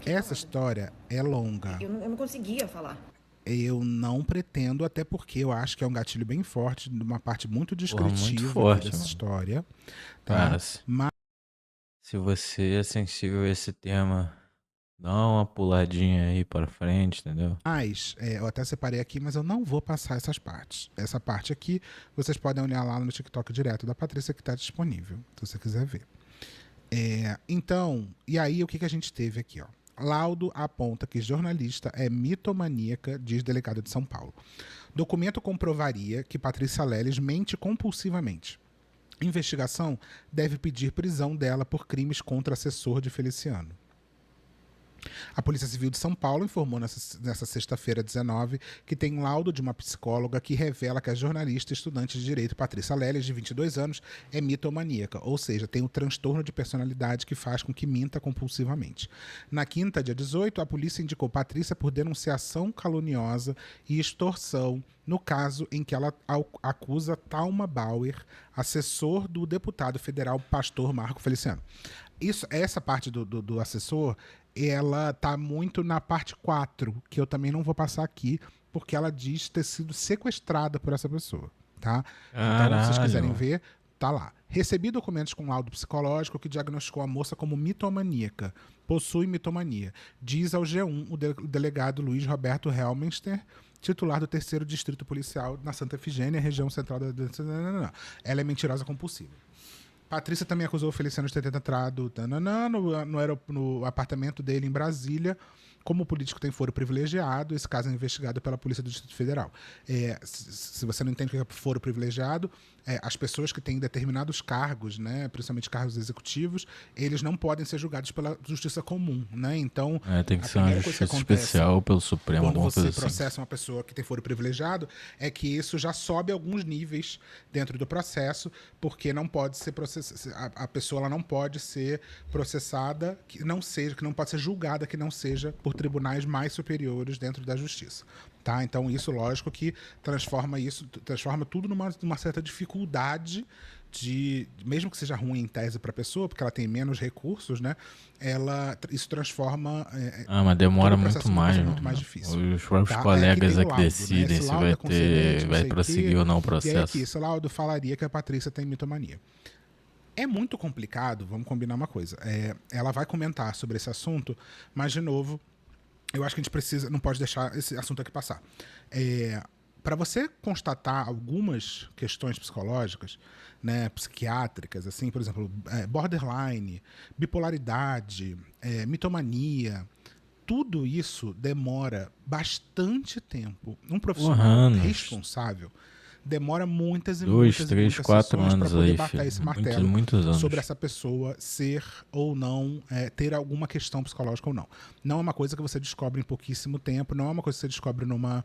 Essa história é longa. Eu não conseguia falar. Eu não pretendo, até porque eu acho que é um gatilho bem forte, uma parte muito descritiva muito forte, dessa história. Tá? Cara, se você é sensível a esse tema, dá uma puladinha aí para frente, entendeu? Mas, eu até separei aqui, mas eu não vou passar essas partes. Essa parte aqui, vocês podem olhar lá no TikTok direto da Patrícia, que está disponível, se você quiser ver. Então, e aí o que a gente teve aqui, ó? Laudo aponta que jornalista é mitomaníaca, diz delegado de São Paulo. Documento comprovaria que Patrícia Leles mente compulsivamente. Investigação deve pedir prisão dela por crimes contra assessor de Feliciano. A Polícia Civil de São Paulo informou nessa sexta-feira, 19, que tem um laudo de uma psicóloga que revela que a jornalista e estudante de direito Patrícia Leles, de 22 anos, é mitomaníaca, ou seja, tem um transtorno de personalidade que faz com que minta compulsivamente. Na quinta, dia 18, a polícia indicou Patrícia por denunciação caluniosa e extorsão no caso em que ela acusa Thalma Bauer, assessor do deputado federal pastor Marco Feliciano. Essa parte do assessor, ela tá muito na parte 4, que eu também não vou passar aqui, porque ela diz ter sido sequestrada por essa pessoa, tá? Então, se vocês quiserem ver, tá lá. Recebi documentos com laudo psicológico que diagnosticou a moça como mitomaníaca. Possui mitomania. Diz ao G1 o delegado Luiz Roberto Helmenster, titular do 3º Distrito Policial na Santa Efigênia, região central da... Ela é mentirosa compulsiva. Patrícia também acusou o Feliciano de ter entrado no apartamento dele em Brasília. Como o político tem foro privilegiado, esse caso é investigado pela Polícia do Distrito Federal. Se você não entende o que é foro privilegiado, as pessoas que têm determinados cargos, né, principalmente cargos executivos, eles não podem ser julgados pela justiça comum, né? Então, Tem que a ser uma primeira coisa que justiça acontece especial pelo Supremo, quando alguma você coisa assim. processa uma pessoa que tem foro privilegiado, é que isso já sobe alguns níveis dentro do processo, porque não pode ser a pessoa ela não pode ser processada que não pode ser julgada que não seja por tribunais mais superiores dentro da justiça. Tá? Então, isso, lógico, que transforma tudo numa certa dificuldade mesmo que seja ruim em tese para a pessoa, porque ela tem menos recursos, né? Isso transforma mas demora todo o processo muito numa coisa mais. muito mais difícil. Os próprios Tá? colegas Aqui tem o que laudo, decidem né? Esse se laudo é concedente, não vai sei o prosseguir quê. ou não o E aí processo. aqui, esse laudo falaria que a Patrícia tem mitomania. É muito complicado, vamos combinar uma coisa. Ela vai comentar sobre esse assunto, mas, de novo, eu acho que a gente não pode deixar esse assunto aqui passar. Para você constatar algumas questões psicológicas, né, psiquiátricas, assim, por exemplo, borderline, bipolaridade, mitomania, tudo isso demora bastante tempo. Um profissional responsável demora muitas e 2, muitas 3, 4 sessões para anos poder aí, bater filho. esse martelo Muitos anos. sobre essa pessoa ser ou não, ter alguma questão psicológica ou não. Não é uma coisa que você descobre em pouquíssimo tempo, não é uma coisa que você descobre numa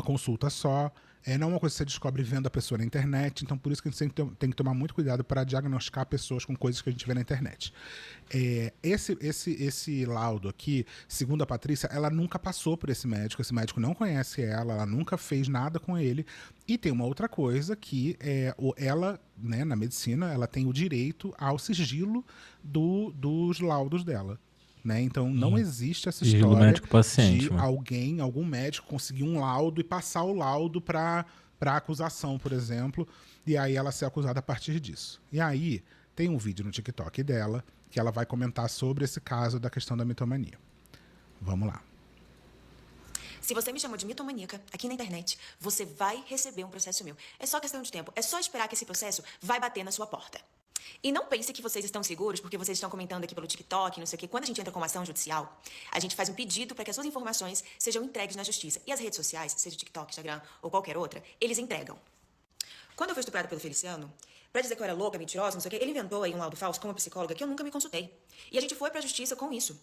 consulta só, não é uma coisa que você descobre vendo a pessoa na internet, então por isso que a gente sempre tem que tomar muito cuidado para diagnosticar pessoas com coisas que a gente vê na internet. Esse laudo aqui, segundo a Patrícia, ela nunca passou por esse médico não conhece ela nunca fez nada com ele, e tem uma outra coisa que ela, né, na medicina, ela tem o direito ao sigilo dos laudos dela. Né? Então não existe essa história médico-paciente, de algum médico conseguir um laudo e passar o laudo para acusação, por exemplo, e aí ela ser acusada a partir disso. E aí tem um vídeo no TikTok dela que ela vai comentar sobre esse caso da questão da mitomania. Vamos lá. Se você me chamou de mitomaníaca aqui na internet, você vai receber um processo meu. É só questão de tempo. É só esperar que esse processo vai bater na sua porta. E não pense que vocês estão seguros porque vocês estão comentando aqui pelo TikTok, não sei o quê. Quando a gente entra com uma ação judicial, a gente faz um pedido para que as suas informações sejam entregues na justiça. E as redes sociais, seja TikTok, Instagram ou qualquer outra, eles entregam. Quando eu fui estuprada pelo Feliciano, pra dizer que eu era louca, mentirosa, não sei o quê, ele inventou aí um laudo falso com uma psicóloga que eu nunca me consultei. E a gente foi pra justiça com isso.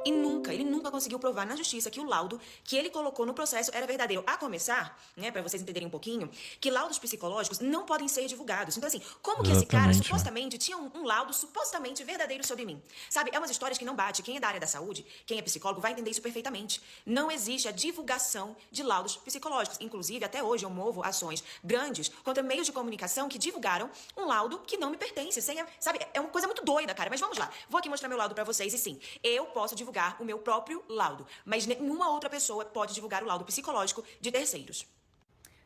E ele nunca conseguiu provar na justiça que o laudo que ele colocou no processo era verdadeiro. A começar, né, pra vocês entenderem um pouquinho, que laudos psicológicos não podem ser divulgados. Então, assim, como que esse cara supostamente tinha um laudo supostamente verdadeiro sobre mim? Sabe, é umas histórias que não bate. Quem é da área da saúde, quem é psicólogo, vai entender isso perfeitamente. Não existe a divulgação de laudos psicológicos. Inclusive, até hoje eu movo ações grandes contra meios de comunicação que divulgaram um laudo que não me pertence. Sabe, é uma coisa muito doida, cara. Mas vamos lá. Vou aqui mostrar meu laudo pra vocês. E sim, eu posso divulgar o meu próprio laudo. Mas nenhuma outra pessoa pode divulgar o laudo psicológico de terceiros.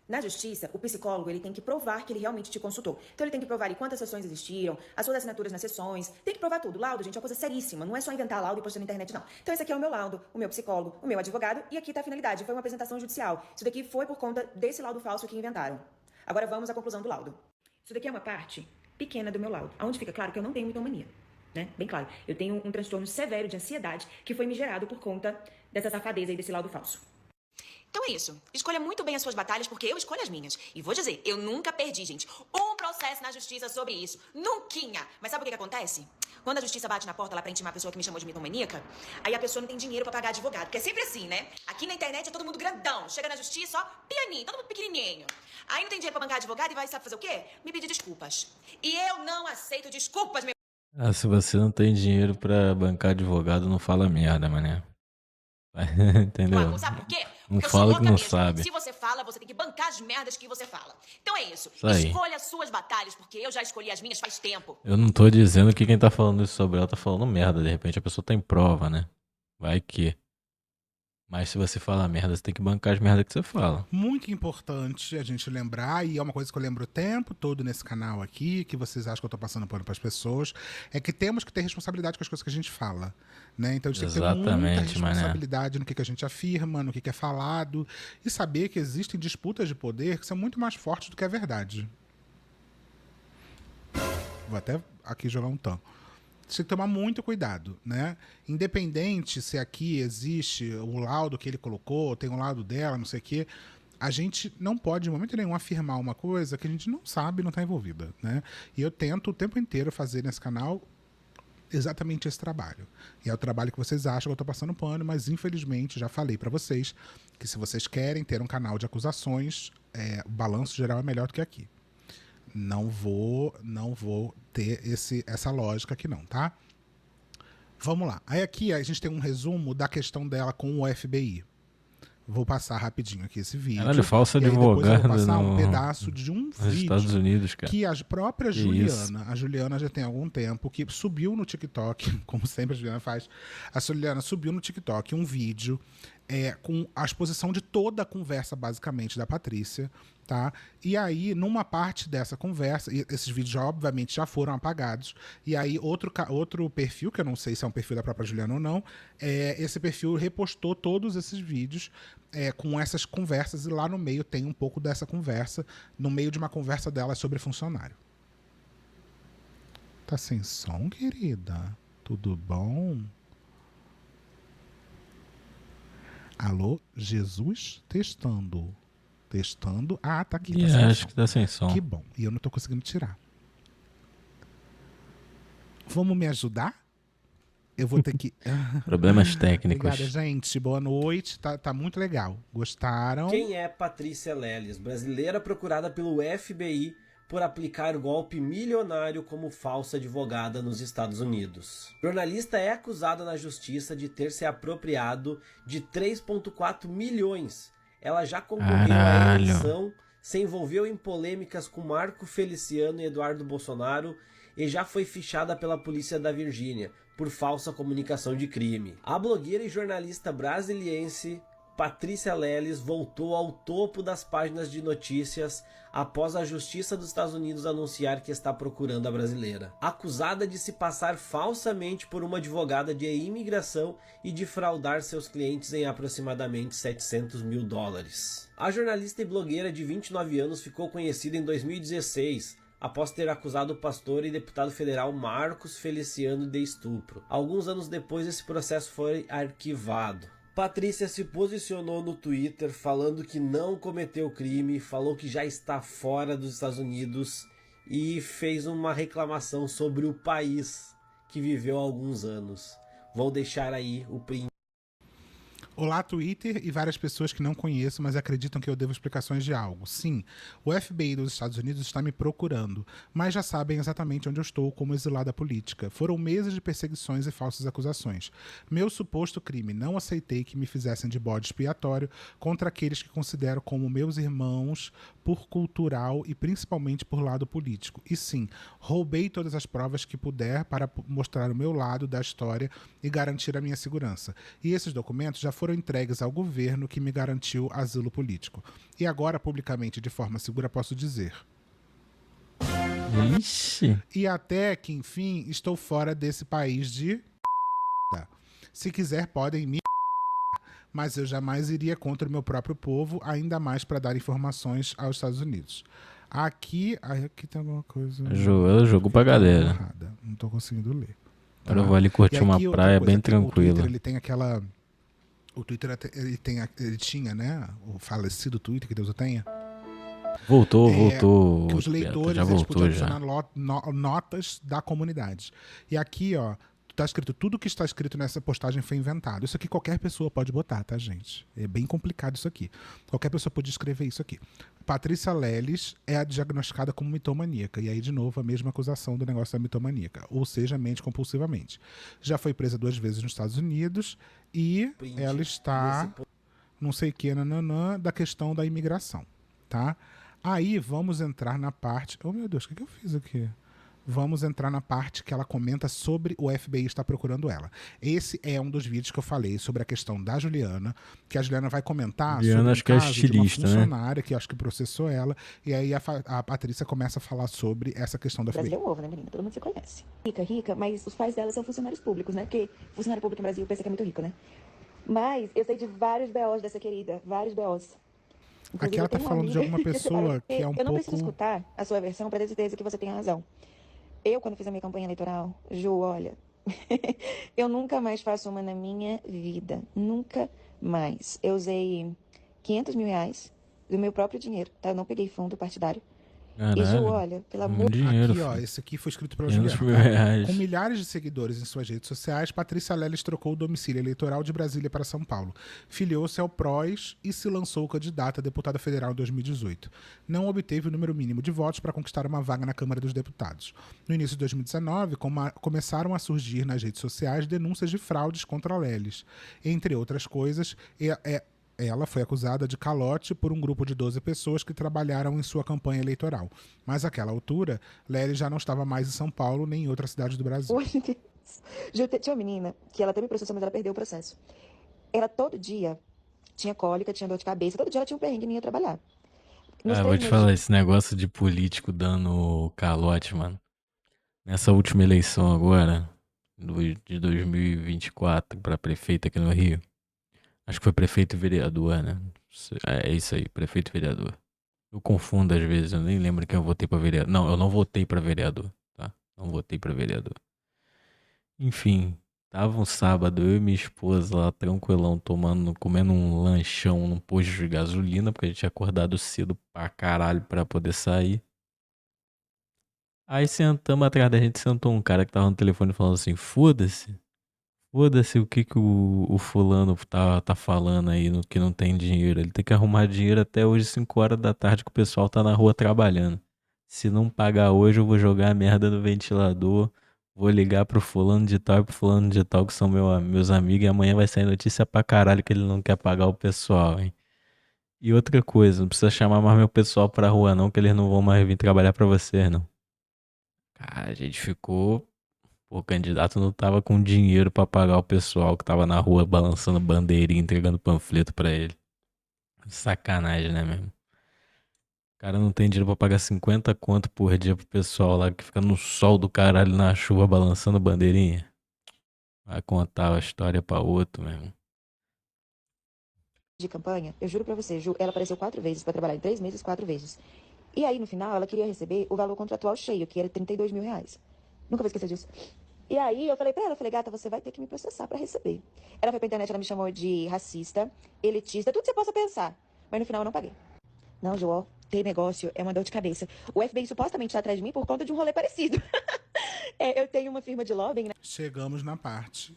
Na justiça, o psicólogo ele tem que provar que ele realmente te consultou. Então ele tem que provar ali quantas sessões existiram, as suas assinaturas nas sessões. Tem que provar tudo. Laudo, gente, é uma coisa seríssima. Não é só inventar laudo e postar na internet, não. Então esse aqui é o meu laudo, o meu psicólogo, o meu advogado. E aqui tá a finalidade. Foi uma apresentação judicial. Isso daqui foi por conta desse laudo falso que inventaram. Agora vamos à conclusão do laudo. Isso daqui é uma parte pequena do meu laudo, onde fica claro que eu não tenho mitomania, né? Bem claro. Eu tenho um transtorno severo de ansiedade que foi me gerado por conta dessa safadeza aí desse laudo falso. Então é isso. Escolha muito bem as suas batalhas, porque eu escolho as minhas. E vou dizer, eu nunca perdi, gente, um processo na justiça sobre isso. Nunquinha. Mas sabe o que acontece? Quando a justiça bate na porta lá pra intimar a pessoa que me chamou de mitomaníaca, aí a pessoa não tem dinheiro pra pagar advogado. Porque é sempre assim, né? Aqui na internet é todo mundo grandão. Chega na justiça, ó, pianinho, todo mundo pequenininho. Aí não tem dinheiro pra bancar advogado e vai, sabe fazer o quê? Me pedir desculpas. E eu não aceito desculpas, meu... se você não tem dinheiro pra bancar advogado, não fala merda, mané. Entendeu? Sabe por quê? Não Porque fala eu sou que não mesmo. sabe. Se você fala, você tem que bancar as merdas que você fala. Então é isso. Aí. Escolha as suas batalhas, porque eu já escolhi as minhas faz tempo. Eu não tô dizendo que quem tá falando isso sobre ela tá falando merda. De repente a pessoa tem prova, né? Vai que. Mas se você falar merda, você tem que bancar as merdas que você fala. Muito importante a gente lembrar, e é uma coisa que eu lembro o tempo todo nesse canal aqui, que vocês acham que eu tô passando pano pras pessoas, é que temos que ter responsabilidade com as coisas que a gente fala, né? Então a gente tem que ter muita responsabilidade no que a gente afirma, no que é falado, e saber que existem disputas de poder que são muito mais fortes do que a verdade. Vou até aqui jogar um tanto. Você tem que tomar muito cuidado, né? Independente se aqui existe o laudo que ele colocou, tem o laudo dela, não sei o quê, A gente não pode, em momento nenhum, afirmar uma coisa que a gente não sabe e não está envolvida, né? E eu tento o tempo inteiro fazer nesse canal exatamente esse trabalho. E é o trabalho que vocês acham que eu estou passando pano, mas infelizmente já falei para vocês que se vocês querem ter um canal de acusações, o balanço geral é melhor do que aqui. Não vou ter essa lógica aqui não, tá? Vamos lá. Aí aqui a gente tem um resumo da questão dela com o FBI. Vou passar rapidinho aqui esse vídeo. Caralho, falsa e aí depois eu vou advogada passar um pedaço de um nos vídeo Estados Unidos, cara. que a própria Que Juliana, a Juliana já tem algum tempo, que subiu no TikTok, como sempre a Juliana faz, a Juliana subiu no TikTok um vídeo com a exposição de toda a conversa, basicamente, da Patrícia, tá? E aí, numa parte dessa conversa, e esses vídeos obviamente já foram apagados, e aí outro perfil, que eu não sei se é um perfil da própria Juliana ou não, esse perfil repostou todos esses vídeos com essas conversas, e lá no meio tem um pouco dessa conversa, no meio de uma conversa dela sobre funcionário. Tá sem som, querida? Tudo bom? Alô, Jesus? Testando. Testando. Ah, tá aqui. Tá sem acho som. que tá sem som. Que bom. E eu não tô conseguindo tirar. Vamos me ajudar? Eu vou ter que... Problemas técnicos. Obrigada, gente. Boa noite. Tá muito legal. Gostaram? Quem é Patrícia Leles, brasileira procurada pelo FBI por aplicar golpe milionário como falsa advogada nos Estados Unidos? A jornalista é acusada na justiça de ter se apropriado de 3,4 milhões. Ela já concorreu à eleição, se envolveu em polêmicas com Marco Feliciano e Eduardo Bolsonaro e já foi fichada pela polícia da Virgínia por falsa comunicação de crime. A blogueira e jornalista brasiliense Patrícia Leles voltou ao topo das páginas de notícias após a Justiça dos Estados Unidos anunciar que está procurando a brasileira. Acusada de se passar falsamente por uma advogada de imigração e de fraudar seus clientes em aproximadamente $700 mil. A jornalista e blogueira de 29 anos ficou conhecida em 2016, após ter acusado o pastor e deputado federal Marcos Feliciano de estupro. Alguns anos depois, esse processo foi arquivado. Patrícia se posicionou no Twitter falando que não cometeu crime, falou que já está fora dos Estados Unidos e fez uma reclamação sobre o país que viveu há alguns anos. Vou deixar aí o print. Olá, Twitter e várias pessoas que não conheço, mas acreditam que eu devo explicações de algo. Sim, o FBI dos Estados Unidos está me procurando, mas já sabem exatamente onde eu estou como exilada política. Foram meses de perseguições e falsas acusações. Meu suposto crime, não aceitei que me fizessem de bode expiatório contra aqueles que considero como meus irmãos por cultural e principalmente por lado político. E sim, roubei todas as provas que puder para mostrar o meu lado da história e garantir a minha segurança. E esses documentos já foram entregues ao governo que me garantiu asilo político. E agora, publicamente, de forma segura, posso dizer... Ixi. E até que, enfim, estou fora desse país de... Se quiser, podem me... Mas eu jamais iria contra o meu próprio povo, ainda mais para dar informações aos Estados Unidos. Aqui tem alguma coisa... Ela jogou pra galera. Errada. Não tô conseguindo ler. Agora eu vou ali curtir uma praia bem tranquila. O Twitter, ele tem aquela... O Twitter, ele tinha, né? O falecido Twitter, que Deus o tenha. Voltou. Que os leitores já eles voltou podiam já. adicionar notas da comunidade. E aqui, ó, tá escrito, tudo que está escrito nessa postagem foi inventado. Isso aqui qualquer pessoa pode botar, tá, gente? É bem complicado isso aqui. Qualquer pessoa pode escrever isso aqui. Patrícia Leles é diagnosticada como mitomaníaca. E aí, de novo, a mesma acusação do negócio da mitomaníaca. Ou seja, mente compulsivamente. Já foi presa 2 vezes nos Estados Unidos e ela está, não sei o que, da questão da imigração, tá? Aí, vamos entrar na parte... Oh, meu Deus, o que eu fiz aqui? Vamos entrar na parte que ela comenta sobre o FBI estar procurando ela. Esse é um dos vídeos que eu falei sobre a questão da Juliana, que a Juliana vai comentar Juliana, sobre acho que é estilista, de uma funcionária, que acho que processou ela, e aí a Patrícia começa a falar sobre essa questão da FBI. Brasil é um ovo, né, menina? Todo mundo se conhece. Rica, mas os pais dela são funcionários públicos, né? Porque funcionário público no Brasil pensa que é muito rico, né? Mas eu sei de vários BOs dessa querida, vários BOs. Inclusive, aqui ela tá falando de alguma pessoa que é um pouco... Eu não preciso escutar a sua versão para ter certeza que você tem razão. Eu, quando fiz a minha campanha eleitoral, Ju, olha, eu nunca mais faço uma na minha vida. Nunca mais. Eu usei R$500 mil, do meu próprio dinheiro, tá? Eu não peguei fundo partidário. E Ju, Caralho, olha, pelo amor muito dinheiro, Aqui, ó, filho. esse aqui foi escrito pela 500 Juliana. mil Tá? reais. Com milhares de seguidores em suas redes sociais, Patrícia Leles trocou o domicílio eleitoral de Brasília para São Paulo. Filiou-se ao PROS e se lançou candidata a deputada federal em 2018. Não obteve o número mínimo de votos para conquistar uma vaga na Câmara dos Deputados. No início de 2019, começaram a surgir nas redes sociais denúncias de fraudes contra Leles. Entre outras coisas, ela foi acusada de calote por um grupo de 12 pessoas que trabalharam em sua campanha eleitoral. Mas àquela altura, Leles já não estava mais em São Paulo nem em outra cidade do Brasil. Oi, Deus. Ju, tinha uma menina que ela também processou, mas ela perdeu o processo. Ela todo dia tinha cólica, tinha dor de cabeça, todo dia ela tinha um perrengue e não ia trabalhar. Nos Ah, vou 3 te meses falar, esse negócio de político dando calote, mano. Nessa última eleição agora, de 2024 pra prefeito aqui no Rio. Acho que foi prefeito e vereador, né? É isso aí, prefeito e vereador. Eu confundo às vezes, eu nem lembro quem eu votei pra vereador. Não, eu não votei pra vereador, tá? Não votei pra vereador. Enfim, tava um sábado, eu e minha esposa lá, tranquilão, comendo um lanchão num posto de gasolina, porque a gente tinha acordado cedo pra caralho pra poder sair. Aí sentamos atrás da gente, sentou um cara que tava no telefone falando assim, foda-se o que o fulano tá falando aí, no que não tem dinheiro. Ele tem que arrumar dinheiro até hoje, 5 horas da tarde, que o pessoal tá na rua trabalhando. Se não pagar hoje, eu vou jogar a merda no ventilador, vou ligar pro fulano de tal e pro fulano de tal, que são meus amigos, e amanhã vai sair notícia pra caralho que ele não quer pagar o pessoal, hein. E outra coisa, não precisa chamar mais meu pessoal pra rua não, que eles não vão mais vir trabalhar pra vocês, não. Cara, a gente ficou... O candidato não tava com dinheiro pra pagar o pessoal que tava na rua balançando bandeirinha, entregando panfleto pra ele. Sacanagem, né, mesmo? O cara não tem dinheiro pra pagar 50 conto por dia pro pessoal lá que fica no sol do caralho na chuva balançando bandeirinha. Vai contar a história pra outro, mesmo. de campanha, eu juro pra você, Ju, ela apareceu 4 vezes pra trabalhar em 3 meses, 4 vezes. E aí, no final, ela queria receber o valor contratual cheio, que era 32 mil reais. Nunca vou esquecer disso. E aí, eu falei pra ela, gata, você vai ter que me processar pra receber. Ela foi pra internet, ela me chamou de racista, elitista, tudo que você possa pensar. Mas no final eu não paguei. Não, Ju, ó, ter negócio é uma dor de cabeça. O FBI supostamente tá atrás de mim por conta de um rolê parecido. Eu tenho uma firma de lobbying, né? Chegamos na parte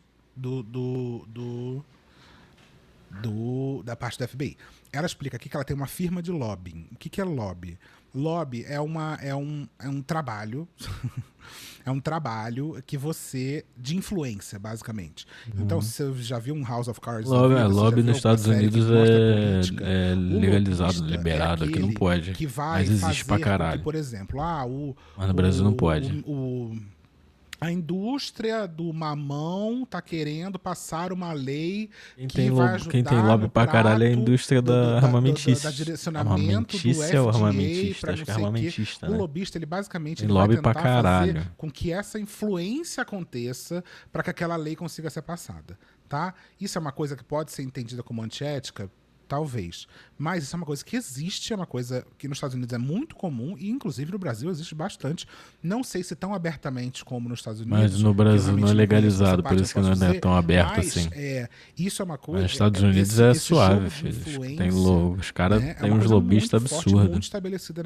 da parte da FBI. Ela explica aqui que ela tem uma firma de lobbying. O que é lobby? Lobby é um trabalho é um trabalho que você de influência, basicamente. Então, se você já viu um House of Cards da vida, você já Lobby viu nos alguma Estados série que Unidos mostra é política, o legalizado, lobista liberado. Aqui não aquele pode. que vai Mas existe pra fazer com que, caralho. por exemplo, Mas no Brasil não pode. a indústria do mamão tá querendo passar uma lei Quem que tem, vai lobby, ajudar quem tem lobby no pra caralho é a prato indústria da armamentícia. da direcionamento do Armamentícia ou FDA armamentista? para Acho não que é sei o quê. armamentista, O né? lobista, ele basicamente Tem ele vai lobby pra tentar caralho. fazer com que essa influência aconteça para que aquela lei consiga ser passada, tá? Isso é uma coisa que pode ser entendida como antiética? Talvez. Mas isso é uma coisa que existe, é uma coisa que nos Estados Unidos é muito comum e, inclusive, no Brasil existe bastante. Não sei se tão abertamente como nos Estados Unidos. Mas no Brasil não é realmente conheço essa legalizado, por parte, isso que não posso é dizer, tão aberto mas, assim. isso é uma Mas coisa... nos Estados Unidos é suave, filho. Os caras né, têm uma uns coisa lobistas muito forte, muito absurdos. estabelecida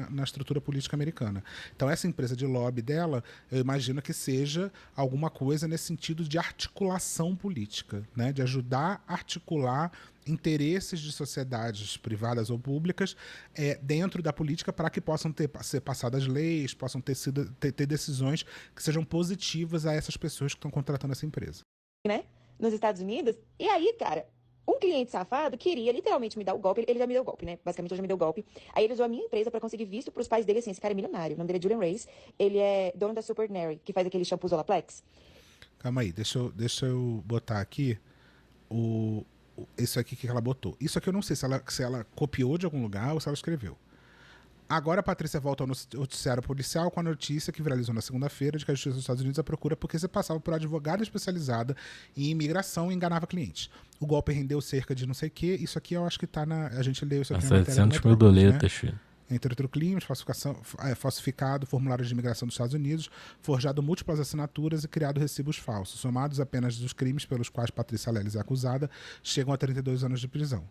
na estrutura política americana. Então, essa empresa de lobby dela, eu imagino que seja alguma coisa nesse sentido de articulação política, né? De ajudar a articular interesses de sociedades privadas ou públicas dentro da política para que possam ser passadas leis, possam ter decisões que sejam positivas a essas pessoas que estão contratando essa empresa. Né? Nos Estados Unidos. E aí, cara, um cliente safado queria literalmente me dar o golpe. Ele já me deu o golpe, né? Basicamente, ele já me deu o golpe. Aí ele usou a minha empresa pra conseguir visto pros pais dele, assim. Esse cara é milionário. O nome dele é Julian Reis. Ele é dono da Supernary, que faz aquele shampoo Olaplex. Calma aí, deixa eu botar aqui isso aqui que ela botou. Isso aqui eu não sei se ela copiou de algum lugar ou se ela escreveu. Agora a Patrícia volta ao noticiário policial com a notícia que viralizou na segunda-feira de que a Justiça dos Estados Unidos a procura porque se passava por advogada especializada em imigração e enganava clientes. O golpe rendeu cerca de não sei o quê. Isso aqui eu acho que tá a gente leu isso aqui na matéria do 700 mil Metrópolis, doletas, filho. Entre outros crimes, falsificado formulários de imigração dos Estados Unidos, forjado múltiplas assinaturas e criado recibos falsos. Somados apenas dos crimes pelos quais Patrícia Leles é acusada, chegam a 32 anos de prisão.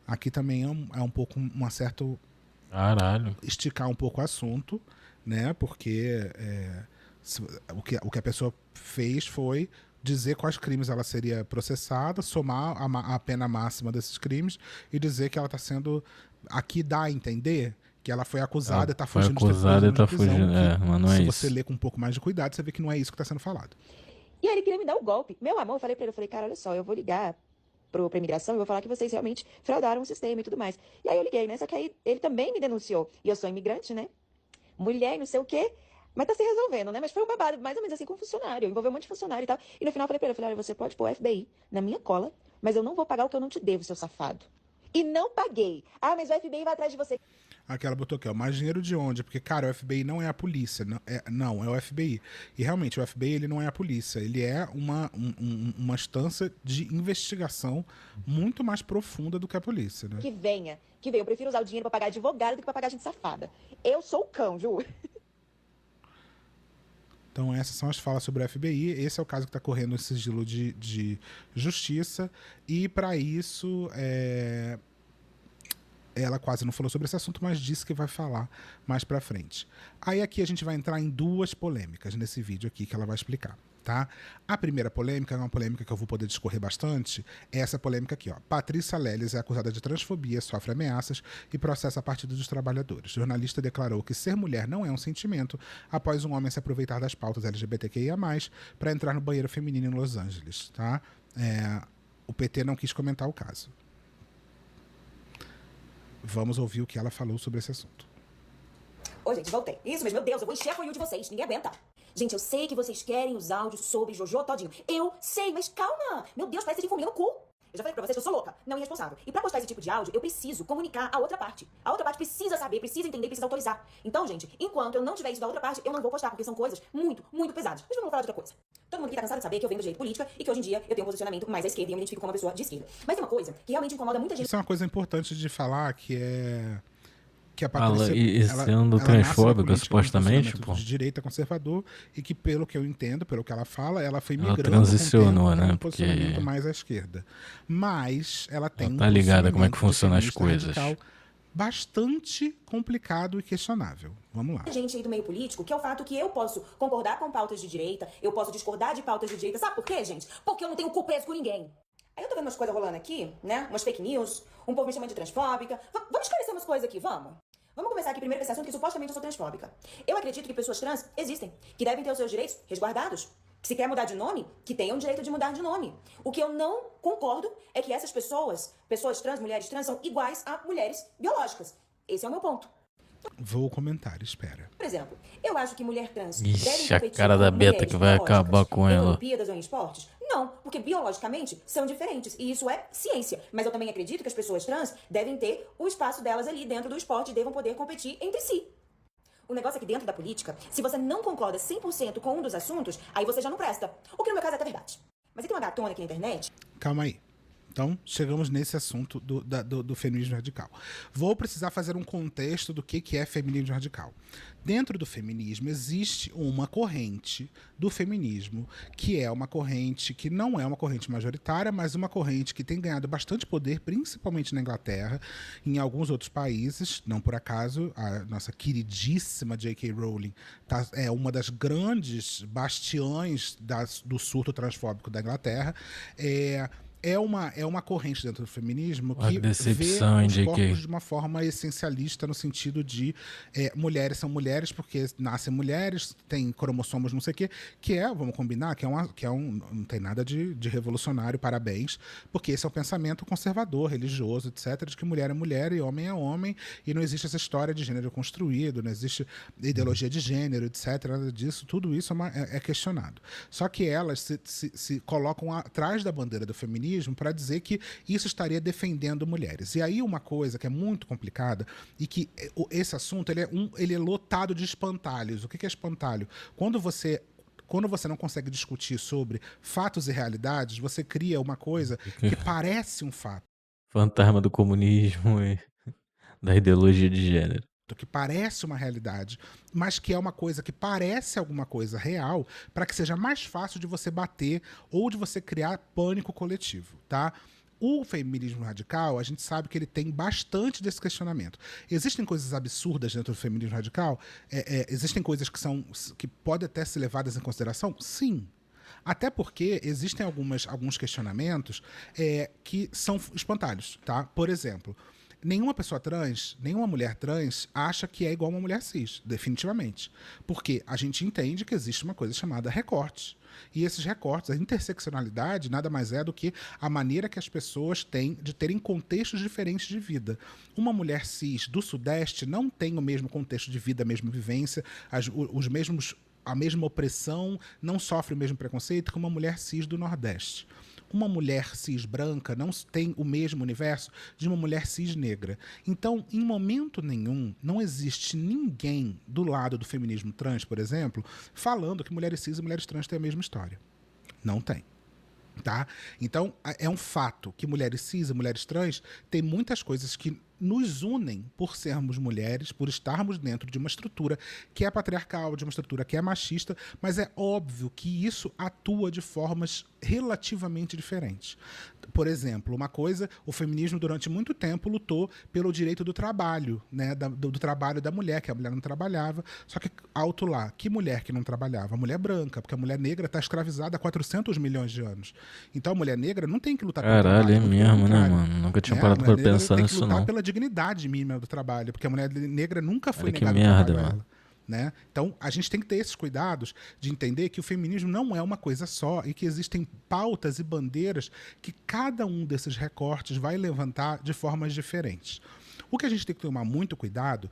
Aqui também é um pouco uma certa Caralho. esticar um pouco o assunto, né? Porque o que a pessoa fez foi dizer quais crimes ela seria processada, somar a pena máxima desses crimes e dizer que ela está sendo... Aqui dá a entender que ela foi acusada e está Foi fugindo de 3 acusada e anos de tá prisão, fugindo. que, Mas não é se isso. você ler com um pouco mais de cuidado, você vê que não é isso que está sendo falado. E aí ele queria me dar o golpe. Meu amor, eu falei pra ele, eu falei, cara, olha só, eu vou ligar pra imigração e vou falar que vocês realmente fraudaram o sistema e tudo mais. E aí eu liguei, né? Só que aí ele também me denunciou. E eu sou imigrante, né? Mulher e não sei o quê. Mas tá se resolvendo, né? Mas foi um babado, mais ou menos assim, com funcionário. Envolveu um monte de funcionário e tal. E no final eu falei pra ele, olha, você pode pôr o FBI na minha cola, mas eu não vou pagar o que eu não te devo, seu safado. E não paguei. Ah, mas o FBI vai atrás de você. Aqui ela botou aqui, ó, mais dinheiro de onde? Porque, cara, o FBI não é a polícia, não, é o FBI. E realmente, o FBI ele não é a polícia, ele é uma instância de investigação muito mais profunda do que a polícia, né? Que venha. Eu prefiro usar o dinheiro pra pagar advogado do que pra pagar gente safada. Eu sou o cão, viu? Então essas são as falas sobre o FBI, esse é o caso que está correndo em sigilo de justiça, e para isso ela quase não falou sobre esse assunto, mas disse que vai falar mais pra frente. Aí aqui a gente vai entrar em 2 polêmicas nesse vídeo aqui que ela vai explicar, tá? A primeira polêmica é uma polêmica que eu vou poder discorrer bastante, é essa polêmica aqui, ó. Patrícia Leles é acusada de transfobia, sofre ameaças e processa a Partido dos Trabalhadores. O jornalista declarou que ser mulher não é um sentimento após um homem se aproveitar das pautas LGBTQIA+, para entrar no banheiro feminino em Los Angeles, tá? O PT não quis comentar o caso. Vamos ouvir o que ela falou sobre esse assunto. Ô, gente, voltei. Isso mesmo, meu Deus, eu vou encher a folha de vocês. Ninguém aguenta. Gente, eu sei que vocês querem os áudios sobre Jojo todinho. Eu sei, mas calma. Meu Deus, parece de fominha no cu. Eu já falei pra vocês que eu sou louca, não irresponsável. E pra postar esse tipo de áudio, eu preciso comunicar a outra parte. A outra parte precisa saber, precisa entender, precisa autorizar. Então, gente, enquanto eu não tiver isso da outra parte, eu não vou postar, porque são coisas muito, muito pesadas. Mas vamos falar de outra coisa. Todo mundo aqui tá cansado de saber que eu venho do direito política e que hoje em dia eu tenho um posicionamento mais à esquerda e eu me identifico como uma pessoa de esquerda. Mas tem uma coisa que realmente incomoda muita gente. Isso é uma coisa importante de falar, que a Fala, Patrícia... e ela sendo nasce na transfóbica, política supostamente, com um pô. de direita conservador, e que, pelo que eu entendo, pelo que ela fala, ela foi Ela migrando transicionou, com o tempo, né, pra um porque- posicionamento mais à esquerda. Mas ela tem Ela tá ligada como é que posicionamento funcionam as feminista coisas. radical bastante complicado e questionável. Vamos lá. Gente aí do meio político, que é o fato que eu posso concordar com pautas de direita, eu posso discordar de pautas de direita. Sabe por quê, gente? Porque eu não tenho cu preso com ninguém. Aí eu tô vendo umas coisas rolando aqui, né? Umas fake news, um povo me chamando de transfóbica. Vamos esclarecer umas coisas aqui, vamos? Vamos começar aqui primeiro com esse assunto que supostamente eu sou transfóbica. Eu acredito que pessoas trans existem, que devem ter os seus direitos resguardados. Que se quer mudar de nome, que tenham o direito de mudar de nome. O que eu não concordo é que essas pessoas trans, mulheres trans, são iguais a mulheres biológicas. Esse é o meu ponto. Vou comentar, espera. Por exemplo, eu acho que mulher trans Ixi, devem a competir cara com da Beta mulheres que vai biológicas acabar com em ela. Olimpíadas ou em esportes? Não, porque biologicamente são diferentes e isso é ciência. Mas eu também acredito que as pessoas trans devem ter o espaço delas ali dentro do esporte e devam poder competir entre si. O negócio é que dentro da política, se você não concorda 100% com um dos assuntos, aí você já não presta. O que no meu caso é até verdade. Mas aí tem uma gatona aqui na internet. Calma aí. Então, chegamos nesse assunto do feminismo radical. Vou precisar fazer um contexto do que é feminismo radical. Dentro do feminismo, existe uma corrente do feminismo, que é uma corrente que não é uma corrente majoritária, mas uma corrente que tem ganhado bastante poder, principalmente na Inglaterra, em alguns outros países. Não por acaso, a nossa queridíssima J.K. Rowling é uma das grandes bastiões do surto transfóbico da Inglaterra. É uma corrente dentro do feminismo Olha que que decepção, vê hein, os JK? corpos de uma forma essencialista, no sentido de mulheres são mulheres porque nascem mulheres, têm cromossomos não sei o quê, vamos combinar, não tem nada de revolucionário, parabéns, porque esse é um pensamento conservador, religioso, etc., de que mulher é mulher e homem, e não existe essa história de gênero construído, não existe ideologia de gênero, etc., nada disso, tudo isso é questionado. Só que elas se colocam atrás da bandeira do feminismo para dizer que isso estaria defendendo mulheres. E aí uma coisa que é muito complicada e que esse assunto ele é lotado de espantalhos. O que é espantalho? Quando você não consegue discutir sobre fatos e realidades, você cria uma coisa que parece um fato, Fantasma do comunismo e da ideologia de gênero. que parece uma realidade, mas que é uma coisa que parece alguma coisa real, para que seja mais fácil de você bater ou de você criar pânico coletivo, tá? O feminismo radical, a gente sabe que ele tem bastante desse questionamento. Existem coisas absurdas dentro do feminismo radical? Existem coisas que podem até ser levadas em consideração? Sim. Até porque existem alguns questionamentos que são espantalhos, tá? Por exemplo, nenhuma pessoa trans, nenhuma mulher trans acha que é igual a uma mulher cis, definitivamente. Porque a gente entende que existe uma coisa chamada recortes. E esses recortes, a interseccionalidade, nada mais é do que a maneira que as pessoas têm de terem contextos diferentes de vida. Uma mulher cis do Sudeste não tem o mesmo contexto de vida, a mesma vivência, a mesma opressão, não sofre o mesmo preconceito que uma mulher cis do Nordeste. Uma mulher cis branca não tem o mesmo universo de uma mulher cis negra. Então, em momento nenhum, não existe ninguém do lado do feminismo trans, por exemplo, falando que mulheres cis e mulheres trans têm a mesma história. Não tem. Tá? Então, é um fato que mulheres cis e mulheres trans têm muitas coisas que nos unem por sermos mulheres, por estarmos dentro de uma estrutura que é patriarcal, de uma estrutura que é machista, mas é óbvio que isso atua de formas relativamente diferentes. Por exemplo, uma coisa, o feminismo durante muito tempo lutou pelo direito do trabalho, né, do trabalho da mulher, que a mulher não trabalhava, só que alto lá, que mulher que não trabalhava? A mulher branca, porque a mulher negra está escravizada há 400 milhões de anos. Então a mulher negra não tem que lutar pelo Caralho, trabalho, é muito pelo mesmo, né, contrário. mano? Nunca tinha Né? A parado mulher pra negra pensar tem que nisso, lutar não. pela dignidade mínima do trabalho, porque a mulher negra nunca foi Olha que negada o merda, trabalho a mano. ela. Né? Então, a gente tem que ter esses cuidados de entender que o feminismo não é uma coisa só e que existem pautas e bandeiras que cada um desses recortes vai levantar de formas diferentes. O que a gente tem que tomar muito cuidado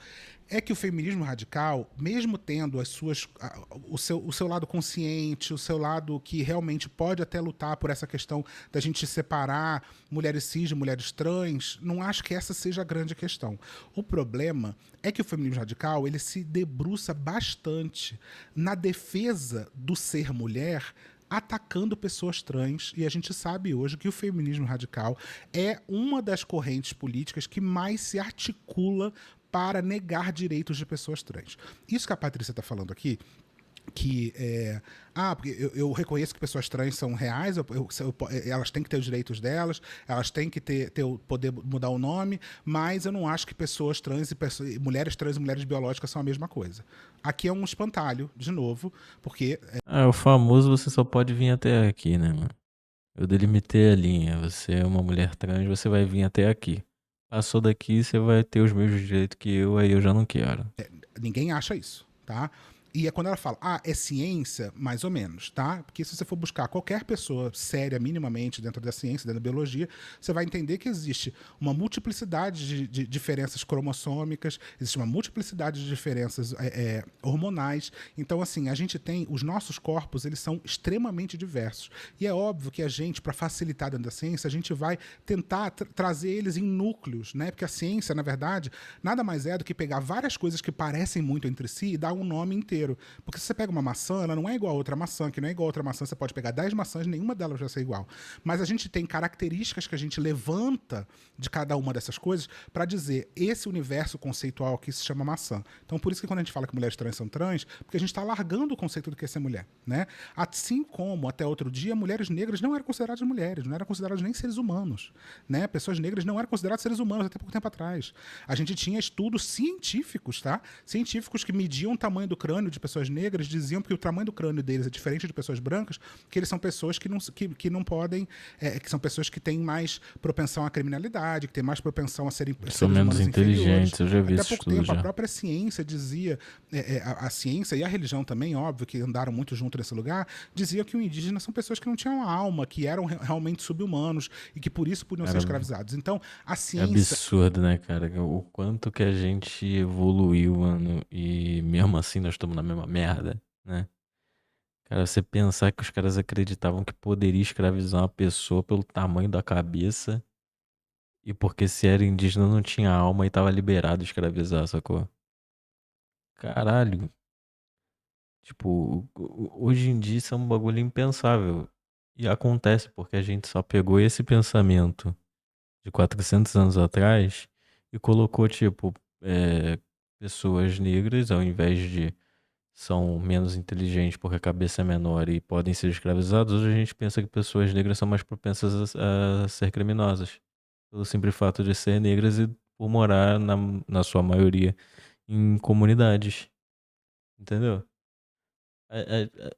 é que o feminismo radical, mesmo tendo o seu lado consciente, o seu lado que realmente pode até lutar por essa questão da gente separar mulheres cis de mulheres trans, não acho que essa seja a grande questão. O problema é que o feminismo radical ele se debruça bastante na defesa do ser mulher, atacando pessoas trans, e a gente sabe hoje que o feminismo radical é uma das correntes políticas que mais se articula para negar direitos de pessoas trans. Isso que a Patrícia está falando aqui, que porque eu reconheço que pessoas trans são reais, elas têm que ter os direitos delas, elas têm que poder mudar o nome, mas eu não acho que pessoas trans e mulheres trans e mulheres biológicas são a mesma coisa. Aqui é um espantalho, de novo, porque... O famoso você só pode vir até aqui, né, mano? Eu delimitei a linha. Você é uma mulher trans, você vai vir até aqui. Passou daqui, você vai ter os mesmos direitos que eu, aí eu já não quero. Ninguém acha isso, tá? E é quando ela fala, é ciência, mais ou menos, tá? Porque se você for buscar qualquer pessoa séria, minimamente, dentro da ciência, dentro da biologia, você vai entender que existe uma multiplicidade de diferenças cromossômicas, existe uma multiplicidade de diferenças hormonais. Então, assim, a gente tem... Os nossos corpos, eles são extremamente diversos. E é óbvio que a gente, para facilitar dentro da ciência, a gente vai tentar trazer eles em núcleos, né? Porque a ciência, na verdade, nada mais é do que pegar várias coisas que parecem muito entre si e dar um nome inteiro. Porque se você pega uma maçã, ela não é igual a outra maçã, que não é igual a outra maçã, você pode pegar 10 maçãs, nenhuma delas vai ser igual. Mas a gente tem características que a gente levanta de cada uma dessas coisas para dizer esse universo conceitual aqui se chama maçã. Então, por isso que quando a gente fala que mulheres trans são trans, porque a gente está largando o conceito do que é ser mulher, né? Assim como, até outro dia, mulheres negras não eram consideradas mulheres, não eram consideradas nem seres humanos, né? Pessoas negras não eram consideradas seres humanos até pouco tempo atrás. A gente tinha estudos científicos, tá? Científicos que mediam o tamanho do crânio de pessoas negras, diziam que o tamanho do crânio deles é diferente de pessoas brancas, que eles são pessoas que não podem, que são pessoas que têm mais propensão à criminalidade, que têm mais propensão a serem são menos inteligentes, eu já vi Até esse pouco estudo tempo, já. a própria ciência dizia, a ciência e a religião também, óbvio, que andaram muito junto nesse lugar, dizia que o indígena são pessoas que não tinham alma, que eram realmente subhumanos e que por isso podiam ser escravizados. Então, a ciência... É absurdo, né, cara? O quanto que a gente evoluiu, mano, e mesmo assim nós estamos na mesma merda, né? Cara, você pensar que os caras acreditavam que poderia escravizar uma pessoa pelo tamanho da cabeça e porque se era indígena não tinha alma e tava liberado escravizar, sacou? Caralho. Tipo, hoje em dia isso é um bagulho impensável. E acontece porque a gente só pegou esse pensamento de 400 anos atrás e colocou, tipo, pessoas negras, ao invés de são menos inteligentes porque a cabeça é menor e podem ser escravizados, hoje a gente pensa que pessoas negras são mais propensas a ser criminosas. Pelo simples fato de ser negras e por morar, na sua maioria, em comunidades. Entendeu?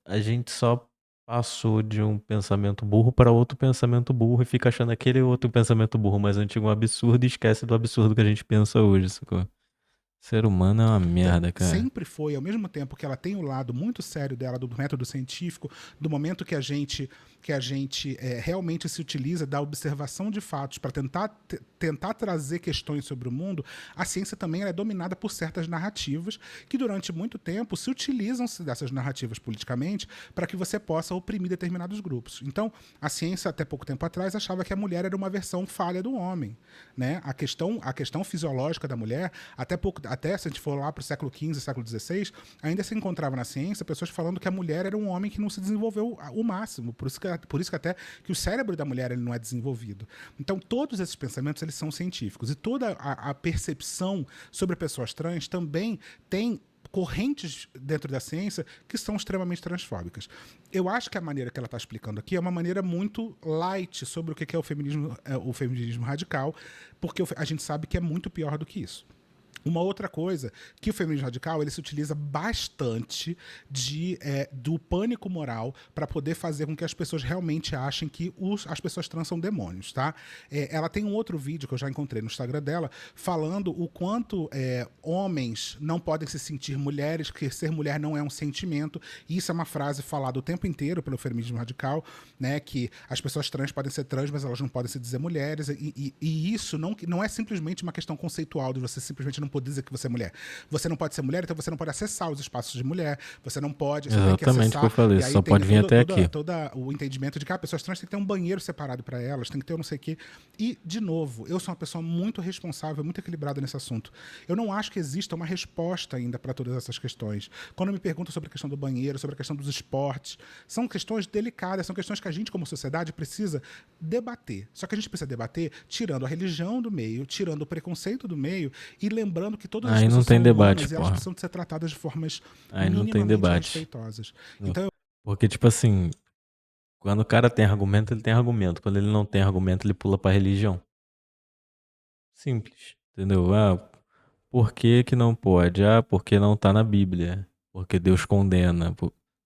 A gente só passou de um pensamento burro para outro pensamento burro e fica achando aquele outro pensamento burro mais antigo um absurdo e esquece do absurdo que a gente pensa hoje, sacou? Ser humano é uma merda, cara. Sempre foi, ao mesmo tempo que ela tem o lado muito sério dela do método científico, do momento que a gente realmente se utiliza da observação de fatos para tentar trazer questões sobre o mundo, a ciência também ela é dominada por certas narrativas que durante muito tempo se utilizam-se dessas narrativas politicamente para que você possa oprimir determinados grupos. Então, a ciência até pouco tempo atrás achava que a mulher era uma versão falha do homem, né? A questão fisiológica da mulher, até se a gente for lá para o século XV, século XVI, ainda se encontrava na ciência pessoas falando que a mulher era um homem que não se desenvolveu o máximo, por isso que até que o cérebro da mulher ele não é desenvolvido. Então, todos esses pensamentos eles são científicos e toda a percepção sobre pessoas trans também tem correntes dentro da ciência que são extremamente transfóbicas. Eu acho que a maneira que ela está explicando aqui é uma maneira muito light sobre o que é o feminismo radical, porque a gente sabe que é muito pior do que isso. Uma outra coisa que o feminismo radical ele se utiliza bastante do pânico moral para poder fazer com que as pessoas realmente achem que as pessoas trans são demônios, tá? Ela tem um outro vídeo que eu já encontrei no Instagram dela falando o quanto homens não podem se sentir mulheres, que ser mulher não é um sentimento. E isso é uma frase falada o tempo inteiro pelo feminismo radical, né? Que as pessoas trans podem ser trans, mas elas não podem se dizer mulheres. E isso não é simplesmente uma questão conceitual de você simplesmente não pode dizer que você é mulher. Você não pode ser mulher, então você não pode acessar os espaços de mulher, você não pode, você tem que Exatamente o acessar. que eu falei, E aí só tem pode vir até aqui. todo o entendimento de que pessoas trans têm que ter um banheiro separado para elas, tem que ter um não sei o quê. E, de novo, eu sou uma pessoa muito responsável, muito equilibrada nesse assunto. Eu não acho que exista uma resposta ainda para todas essas questões. Quando me perguntam sobre a questão do banheiro, sobre a questão dos esportes, são questões delicadas, são questões que a gente, como sociedade, precisa debater. Só que a gente precisa debater tirando a religião do meio, tirando o preconceito do meio e lembrando que todas as Aí não pessoas tem são debate, humanas e elas porra. precisam de ser tratadas de formas Aí não tem minimamente debate. respeitosas. Não. Então, Porque, tipo assim, quando o cara tem argumento, ele tem argumento. Quando ele não tem argumento, ele pula pra religião. Simples, entendeu? Por que que não pode? Porque não tá na Bíblia. Porque Deus condena.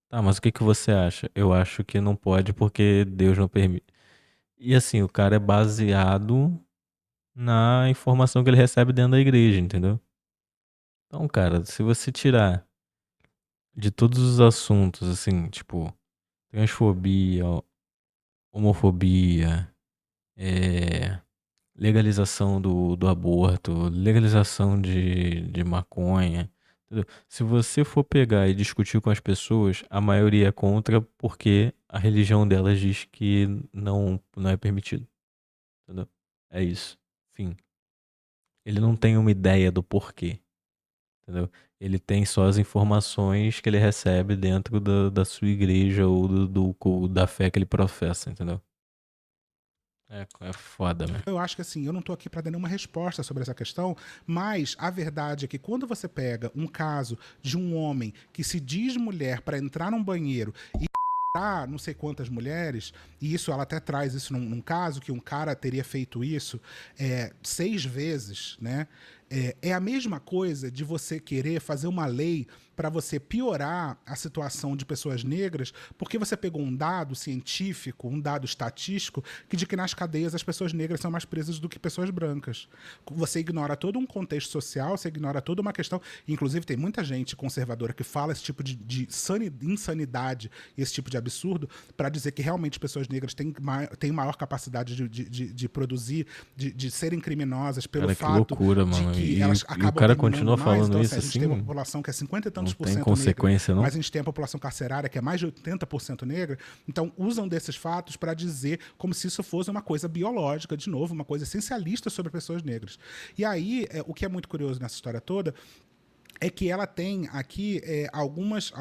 Tá, mas o que que você acha? Eu acho que não pode porque Deus não permite. E assim, o cara é baseado na informação que ele recebe dentro da igreja, entendeu? Então, cara, se você tirar de todos os assuntos, assim, tipo, transfobia, homofobia, legalização do aborto, legalização de maconha, entendeu? Se você for pegar e discutir com as pessoas, a maioria é contra porque a religião delas diz que não é permitido, entendeu? É isso. Fim. Ele não tem uma ideia do porquê, entendeu? Ele tem só as informações que ele recebe dentro da sua igreja ou da fé que ele professa, entendeu? É foda, né? eu acho que assim, eu não estou aqui para dar nenhuma resposta sobre essa questão, mas a verdade é que quando você pega um caso de um homem que se diz mulher para entrar num banheiro e não sei quantas mulheres, e isso ela até traz isso num caso que um cara teria feito isso 6 vezes, né? É a mesma coisa de você querer fazer uma lei para você piorar a situação de pessoas negras, porque você pegou um dado científico, um dado estatístico, que de que nas cadeias as pessoas negras são mais presas do que pessoas brancas. Você ignora todo um contexto social, você ignora toda uma questão. Inclusive, tem muita gente conservadora que fala esse tipo de insanidade, esse tipo de absurdo, para dizer que realmente pessoas negras têm maior capacidade de produzir, de serem criminosas pelo Cara, que fato loucura, mano. de que E elas o acabam cara terminando continua mais. falando Então, isso a gente tem uma assim? população que é 50 e tantos Não por tem cento consequência, negra, não? mas a gente tem a população carcerária que é mais de 80% negra. Então, usam desses fatos para dizer como se isso fosse uma coisa biológica, de novo, uma coisa essencialista sobre pessoas negras. E aí, o que é muito curioso nessa história toda é que ela tem aqui algumas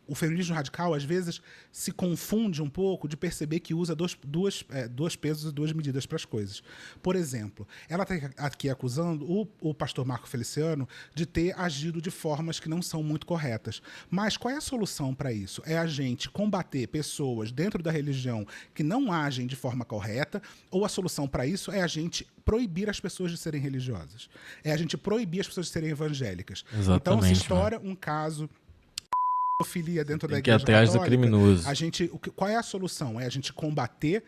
o feminismo radical, às vezes, se confunde um pouco de perceber que usa dois pesos e duas medidas para as coisas. Por exemplo, ela está aqui acusando o pastor Marco Feliciano de ter agido de formas que não são muito corretas. Mas qual é a solução para isso? É a gente combater pessoas dentro da religião que não agem de forma correta, ou a solução para isso é a gente proibir as pessoas de serem religiosas. É a gente proibir as pessoas de serem evangélicas. Exatamente, então, se né? estoura um caso pedofilia dentro da Tem que ir Igreja atrás do Católica, criminoso. qual é a solução? É a gente combater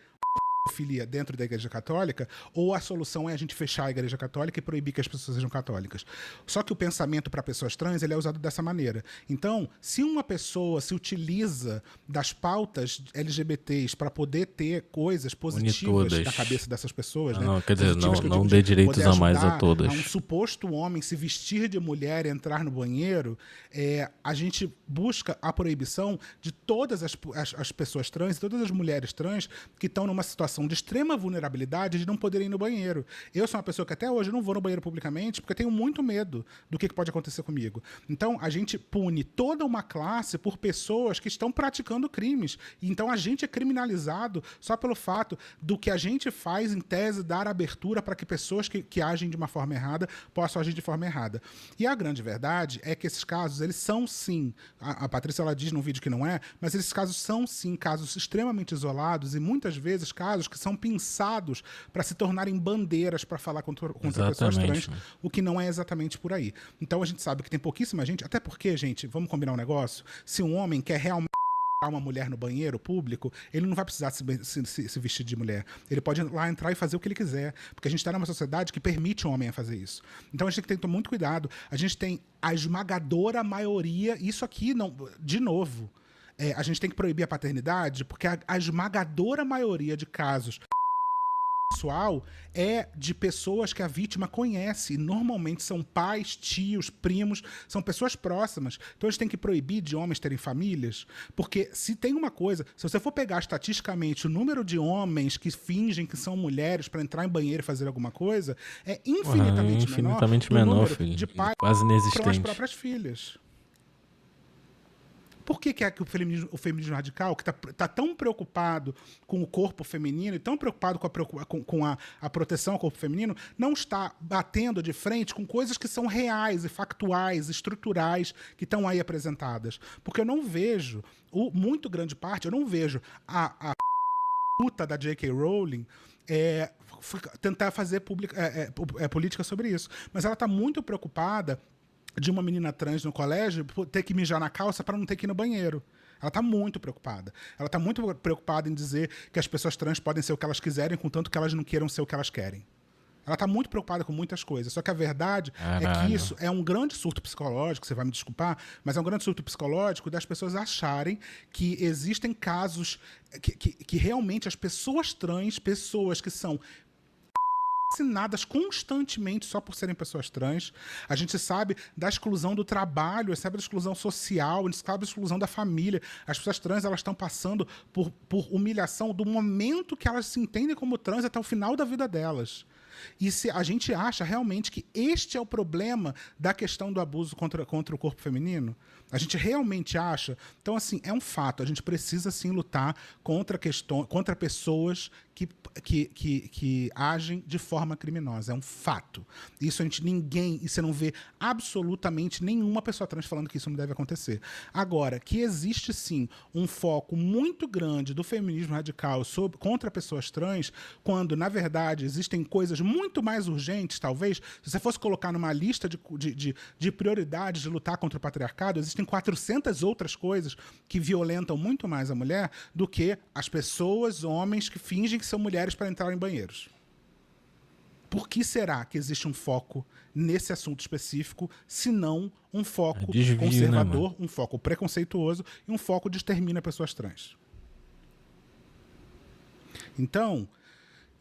pedofilia dentro da Igreja Católica, ou a solução é a gente fechar a Igreja Católica e proibir que as pessoas sejam católicas? Só que o pensamento para pessoas trans ele é usado dessa maneira. Então, se uma pessoa se utiliza das pautas LGBTs para poder ter coisas positivas na cabeça dessas pessoas, né? Não, quer dizer, Positivas que eu não digo dê de direitos poder a mais a ajudar todas. a um suposto homem se vestir de mulher e entrar no banheiro, a gente busca a proibição de todas as pessoas trans, todas as mulheres trans que estão numa situação de extrema vulnerabilidade de não poderem ir no banheiro. Eu sou uma pessoa que até hoje não vou no banheiro publicamente porque eu tenho muito medo do que pode acontecer comigo. Então, a gente pune toda uma classe por pessoas que estão praticando crimes. Então, a gente é criminalizado só pelo fato do que a gente faz, em tese, dar abertura para que pessoas que agem de uma forma errada possam agir de forma errada. E a grande verdade é que esses casos, eles são sim, a Patrícia ela diz num vídeo que não é, mas esses casos são sim casos extremamente isolados e muitas vezes casos que são pensados para se tornarem bandeiras para falar contra pessoas trans, o que não é exatamente por aí. Então a gente sabe que tem pouquíssima gente, até porque, gente, vamos combinar um negócio, se um homem quer realmente uma mulher no banheiro público, ele não vai precisar se vestir de mulher. Ele pode ir lá entrar e fazer o que ele quiser, porque a gente está numa sociedade que permite um homem a fazer isso. Então a gente tem que ter muito cuidado. A gente tem a esmagadora maioria, isso aqui, não, de novo, a gente tem que proibir a paternidade, porque a esmagadora maioria de casos sexual é de pessoas que a vítima conhece. E normalmente são pais, tios, primos, são pessoas próximas. Então a gente tem que proibir de homens terem famílias, porque se tem uma coisa, se você for pegar estatisticamente o número de homens que fingem que são mulheres para entrar em banheiro e fazer alguma coisa, é infinitamente menor do número de pais quase com as inexistente. próprias filhas. Por que o feminismo radical, que tá tão preocupado com o corpo feminino e tão preocupado com a proteção ao corpo feminino, não está batendo de frente com coisas que são reais e factuais, estruturais, que estão aí apresentadas? Porque eu não vejo, muito grande parte, eu não vejo a puta da J.K. Rowling tentar fazer política sobre isso. Mas ela está muito preocupada de uma menina trans no colégio ter que mijar na calça para não ter que ir no banheiro. Ela está muito preocupada. Ela está muito preocupada em dizer que as pessoas trans podem ser o que elas quiserem, contanto que elas não queiram ser o que elas querem. Ela está muito preocupada com muitas coisas. Só que a verdade é que isso é um grande surto psicológico, você vai me desculpar, mas é um grande surto psicológico das pessoas acharem que existem casos que realmente as pessoas trans, pessoas que são assinadas constantemente só por serem pessoas trans. A gente sabe da exclusão do trabalho, a gente sabe da exclusão social, a gente sabe da exclusão da família. As pessoas trans elas estão passando por humilhação do momento que elas se entendem como trans até o final da vida delas. E se a gente acha realmente que este é o problema da questão do abuso contra o corpo feminino, a gente realmente acha. Então, assim, é um fato. A gente precisa, sim, lutar contra pessoas que agem de forma criminosa. É um fato. Isso e você não vê absolutamente nenhuma pessoa trans falando que isso não deve acontecer. Agora, que existe, sim, um foco muito grande do feminismo radical contra pessoas trans, quando, na verdade, existem coisas muito mais urgentes, talvez. Se você fosse colocar numa lista de prioridades de lutar contra o patriarcado, existem 400 outras coisas que violentam muito mais a mulher do que as pessoas, homens, que fingem que são mulheres para entrar em banheiros. Por que será que existe um foco nesse assunto específico, se não um foco conservador, um foco preconceituoso e um foco de extermina pessoas trans? Então,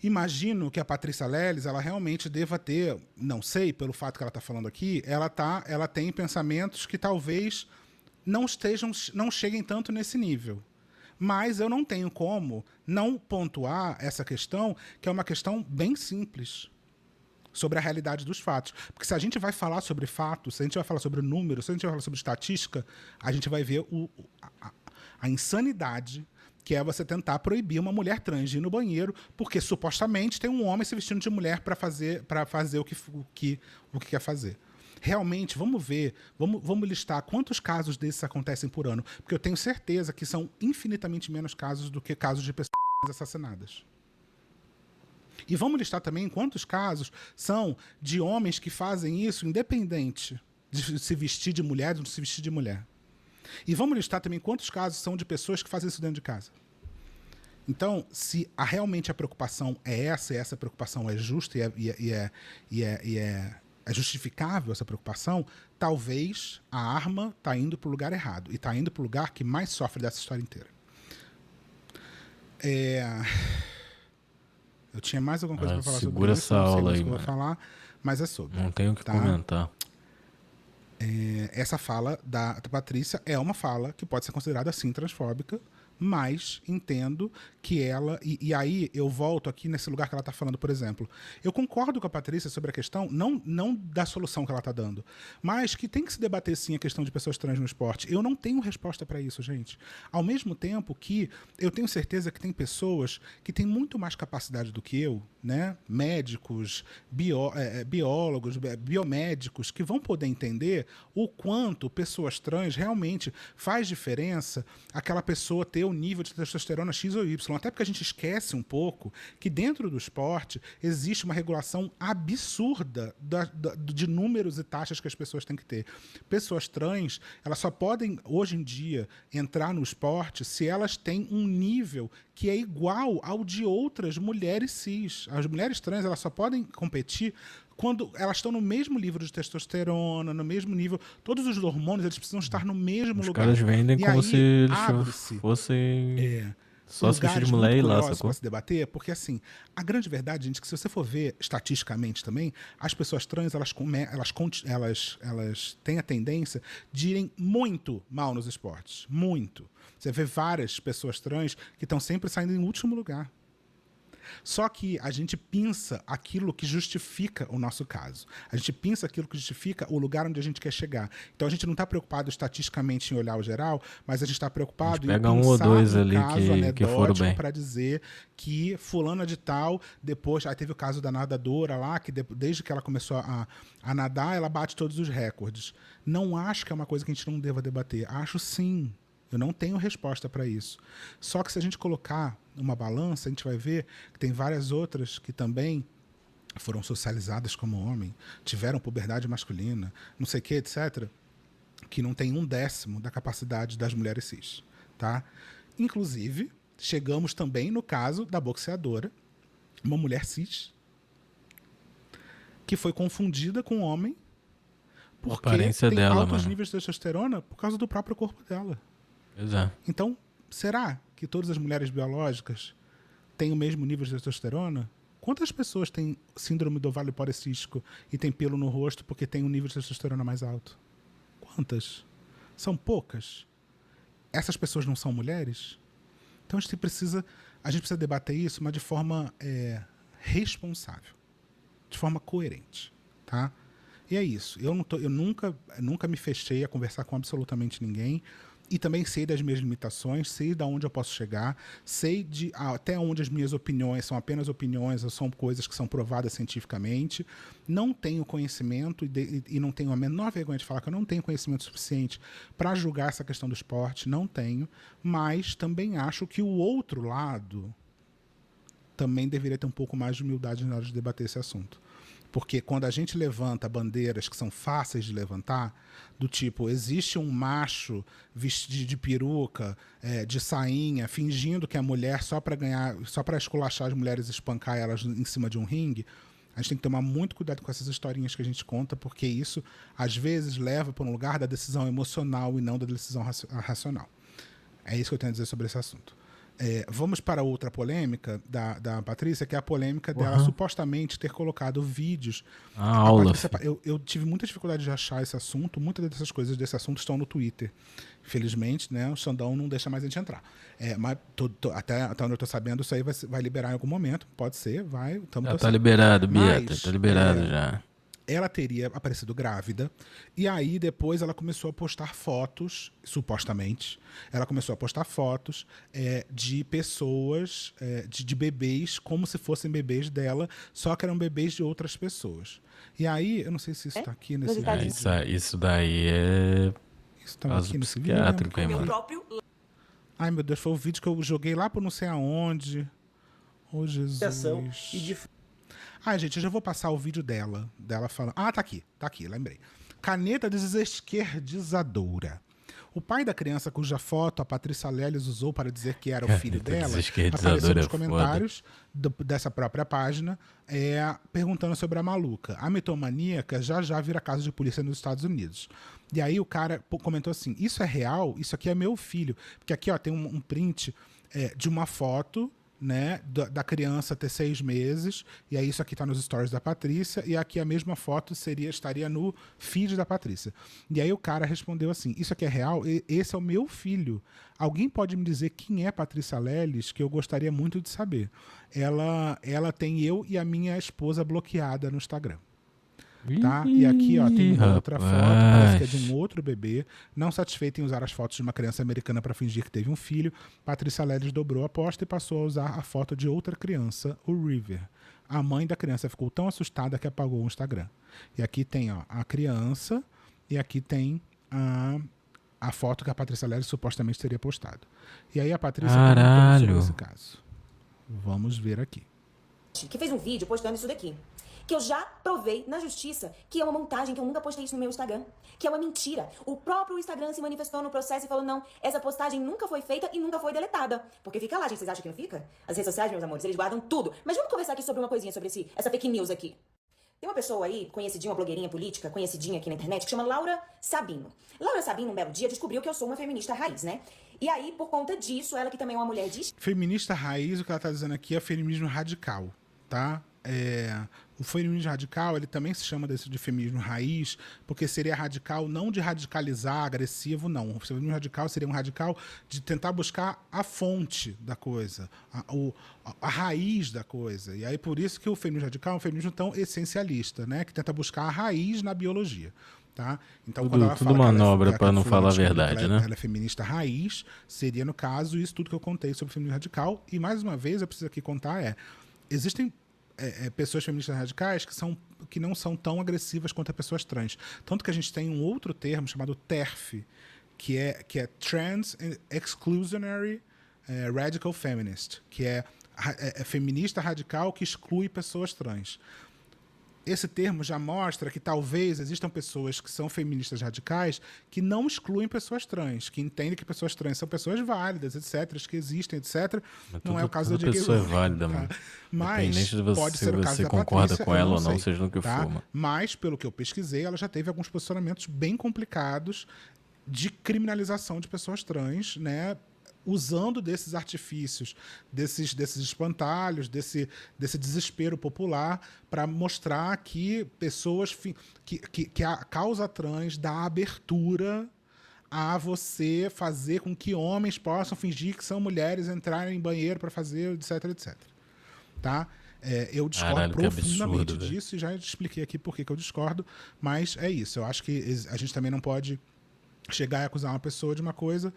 imagino que a Patrícia Leles, ela realmente deva ter, não sei, pelo fato que ela está falando aqui, ela tem pensamentos que talvez não cheguem tanto nesse nível. Mas eu não tenho como não pontuar essa questão, que é uma questão bem simples. sobre a realidade dos fatos. Porque se a gente vai falar sobre fatos, se a gente vai falar sobre números, se a gente vai falar sobre estatística, a gente vai ver a insanidade que é você tentar proibir uma mulher trans de ir no banheiro, porque supostamente tem um homem se vestindo de mulher para fazer o que quer fazer. Realmente, vamos ver, vamos listar quantos casos desses acontecem por ano, porque eu tenho certeza que são infinitamente menos casos do que casos de pessoas assassinadas. E vamos listar também quantos casos são de homens que fazem isso independente de se vestir de mulher ou não se vestir de mulher. E vamos listar também quantos casos são de pessoas que fazem isso dentro de casa. Então, se realmente a preocupação é essa, e essa preocupação é justa e é justificável essa preocupação, talvez a arma está indo para o lugar errado. E está indo para o lugar que mais sofre dessa história inteira. Eu tinha mais alguma coisa para falar sobre segura isso. essa Não sei aula mais aí, o que eu mano. vou falar, mas é sobre. Não tenho o que comentar. Essa fala da Patrícia é uma fala que pode ser considerada, sim, transfóbica, mas entendo que ela... E aí eu volto aqui nesse lugar que ela está falando, por exemplo. Eu concordo com a Patrícia sobre a questão, não da solução que ela está dando, mas que tem que se debater, sim, a questão de pessoas trans no esporte. Eu não tenho resposta para isso, gente. Ao mesmo tempo que eu tenho certeza que tem pessoas que têm muito mais capacidade do que eu, né? Médicos, biólogos, biomédicos, que vão poder entender o quanto pessoas trans realmente faz diferença aquela pessoa ter o nível de testosterona X ou Y. Até porque a gente esquece um pouco que dentro do esporte existe uma regulação absurda de números e taxas que as pessoas têm que ter. Pessoas trans, elas só podem, hoje em dia, entrar no esporte se elas têm um nível que é igual ao de outras mulheres cis. As mulheres trans, elas só podem competir quando elas estão no mesmo nível de testosterona, no mesmo nível... Todos os hormônios, eles precisam estar no mesmo lugar. Os caras vendem E como aí, se eles abre-se fossem só se vestir lugares de mulher muito e lá, curiosos sacou? para se debater, porque assim, a grande verdade, gente, é que se você for ver estatisticamente também, as pessoas trans, elas têm a tendência de irem muito mal nos esportes. Muito. Você vê várias pessoas trans que estão sempre saindo em último lugar. Só que a gente pensa aquilo que justifica o nosso caso. A gente pensa aquilo que justifica o lugar onde a gente quer chegar. Então a gente não está preocupado estatisticamente em olhar o geral, mas a gente está preocupado em pega pensar um ou dois um ali caso que foram bem. para dizer que fulana de tal, depois... Aí teve o caso da nadadora lá, que desde que ela começou a nadar, ela bate todos os recordes. Não acho que é uma coisa que a gente não deva debater. Acho sim. Eu não tenho resposta para isso. Só que se a gente colocar uma balança, a gente vai ver que tem várias outras que também foram socializadas como homem, tiveram puberdade masculina, não sei o que, etc., que não tem 1/10 da capacidade das mulheres cis. Tá? Inclusive, chegamos também no caso da boxeadora, uma mulher cis, que foi confundida com homem porque aparência tem dela, altos mano. níveis de testosterona por causa do próprio corpo dela. Exato. Então, será que todas as mulheres biológicas têm o mesmo nível de testosterona? Quantas pessoas têm síndrome do ovário policístico e têm pelo no rosto porque tem um nível de testosterona mais alto? Quantas? São poucas. Essas pessoas não são mulheres? Então a gente precisa debater isso, mas de forma responsável, de forma coerente, tá? E é isso. Eu nunca me fechei a conversar com absolutamente ninguém. E também sei das minhas limitações, sei de onde eu posso chegar, sei até onde as minhas opiniões são apenas opiniões ou são coisas que são provadas cientificamente. Não tenho conhecimento e não tenho a menor vergonha de falar que eu não tenho conhecimento suficiente para julgar essa questão do esporte, não tenho, mas também acho que o outro lado também deveria ter um pouco mais de humildade na hora de debater esse assunto. Porque quando a gente levanta bandeiras que são fáceis de levantar, do tipo, existe um macho vestido de peruca, de sainha, fingindo que é mulher só para esculachar as mulheres e espancar elas em cima de um ringue, a gente tem que tomar muito cuidado com essas historinhas que a gente conta, porque isso, às vezes, leva para um lugar da decisão emocional e não da decisão racional. É isso que eu tenho a dizer sobre esse assunto. Vamos para outra polêmica da Patrícia, que é a polêmica dela supostamente ter colocado vídeos. Patrícia, eu tive muita dificuldade de achar esse assunto. Muitas dessas coisas desse assunto estão no Twitter. Felizmente, né, o Xandão não deixa mais a gente entrar. Mas até onde eu tô sabendo, isso aí vai liberar em algum momento. Pode ser, vai. Tá liberado, Bieta. Tá liberado já. Ela teria aparecido grávida, e aí depois ela começou a postar fotos, supostamente, ela começou a postar fotos de pessoas, de bebês, como se fossem bebês dela, só que eram bebês de outras pessoas. E aí, eu não sei se isso tá aqui nesse vídeo. Isso daí é... Isso tá aqui nesse vídeo. Ai, meu Deus, foi o vídeo que eu joguei lá por não sei aonde. Oh, Jesus. Gente, eu já vou passar o vídeo dela falando... tá aqui, lembrei. Caneta desesquerdizadora. O pai da criança cuja foto a Patrícia Leles usou para dizer que era o filho dela apareceu nos comentários dessa própria página perguntando sobre a maluca. A mitomaníaca já vira caso de polícia nos Estados Unidos. E aí o cara comentou assim, isso é real? Isso aqui é meu filho. Porque aqui tem um print de uma foto, né, da criança ter 6 meses, e aí isso aqui tá nos stories da Patrícia, e aqui a mesma foto estaria no feed da Patrícia. E aí o cara respondeu assim, isso aqui é real? Esse é o meu filho. Alguém pode me dizer quem é Patrícia Leles, que eu gostaria muito de saber. Ela tem eu e a minha esposa bloqueada no Instagram. Tá? E aqui tem uma outra foto, parece que é de um outro bebê. Não satisfeita em usar as fotos de uma criança americana para fingir que teve um filho, Patrícia Leles dobrou a aposta e passou a usar a foto de outra criança, o River. A mãe da criança ficou tão assustada que apagou o Instagram. E aqui tem a criança, e aqui tem a foto que a Patrícia Leles supostamente teria postado. E aí a Patrícia comentou sobre esse caso. Vamos ver aqui. Que fez um vídeo postando isso daqui. Que eu já provei na justiça que é uma montagem, que eu nunca postei isso no meu Instagram, que é uma mentira. O próprio Instagram se manifestou no processo e falou, não, essa postagem nunca foi feita e nunca foi deletada. Porque fica lá, gente, vocês acham que não fica? As redes sociais, meus amores, eles guardam tudo. Mas vamos conversar aqui sobre uma coisinha, sobre essa fake news aqui. Tem uma pessoa aí, conhecidinha, uma blogueirinha política, conhecidinha aqui na internet, que chama Laura Sabino. Laura Sabino, um belo dia, descobriu que eu sou uma feminista raiz, né? E aí, por conta disso, ela que também é uma mulher de... Feminista raiz, o que ela tá dizendo aqui é feminismo radical, tá? O feminismo radical, ele também se chama de feminismo raiz, porque seria radical não de radicalizar, agressivo, não. O feminismo radical seria um radical de tentar buscar a fonte da coisa, a raiz da coisa. E aí por isso que o feminismo radical é um feminismo tão essencialista, né? Que tenta buscar a raiz na biologia. Tá? Então, quando ela tudo manobra para não falar a verdade, né? Ela é feminista raiz, seria, no caso, isso tudo que eu contei sobre o feminismo radical. E, mais uma vez, eu preciso aqui contar existem pessoas feministas radicais que não são tão agressivas quanto as pessoas trans. Tanto que a gente tem um outro termo chamado TERF, que é Trans Exclusionary Radical Feminist, que é feminista radical que exclui pessoas trans. Esse termo já mostra que talvez existam pessoas que são feministas radicais que não excluem pessoas trans, que entendem que pessoas trans são pessoas válidas, etc., que existem, etc. Não é o caso da J.K. Rowling. Pessoa é válida, mano. Mas pode ser o caso da concorda Patrícia, com ela ou não, sei, seja no que for. Mano. Mas, pelo que eu pesquisei, ela já teve alguns posicionamentos bem complicados de criminalização de pessoas trans, né? Usando desses artifícios, desses espantalhos, desse desespero popular para mostrar que pessoas que a causa trans dá abertura a você fazer com que homens possam fingir que são mulheres, entrarem em banheiro para fazer, etc, etc. Tá? Eu discordo profundamente disso e já expliquei aqui por que eu discordo, mas é isso. Eu acho que a gente também não pode chegar e acusar uma pessoa de uma coisa,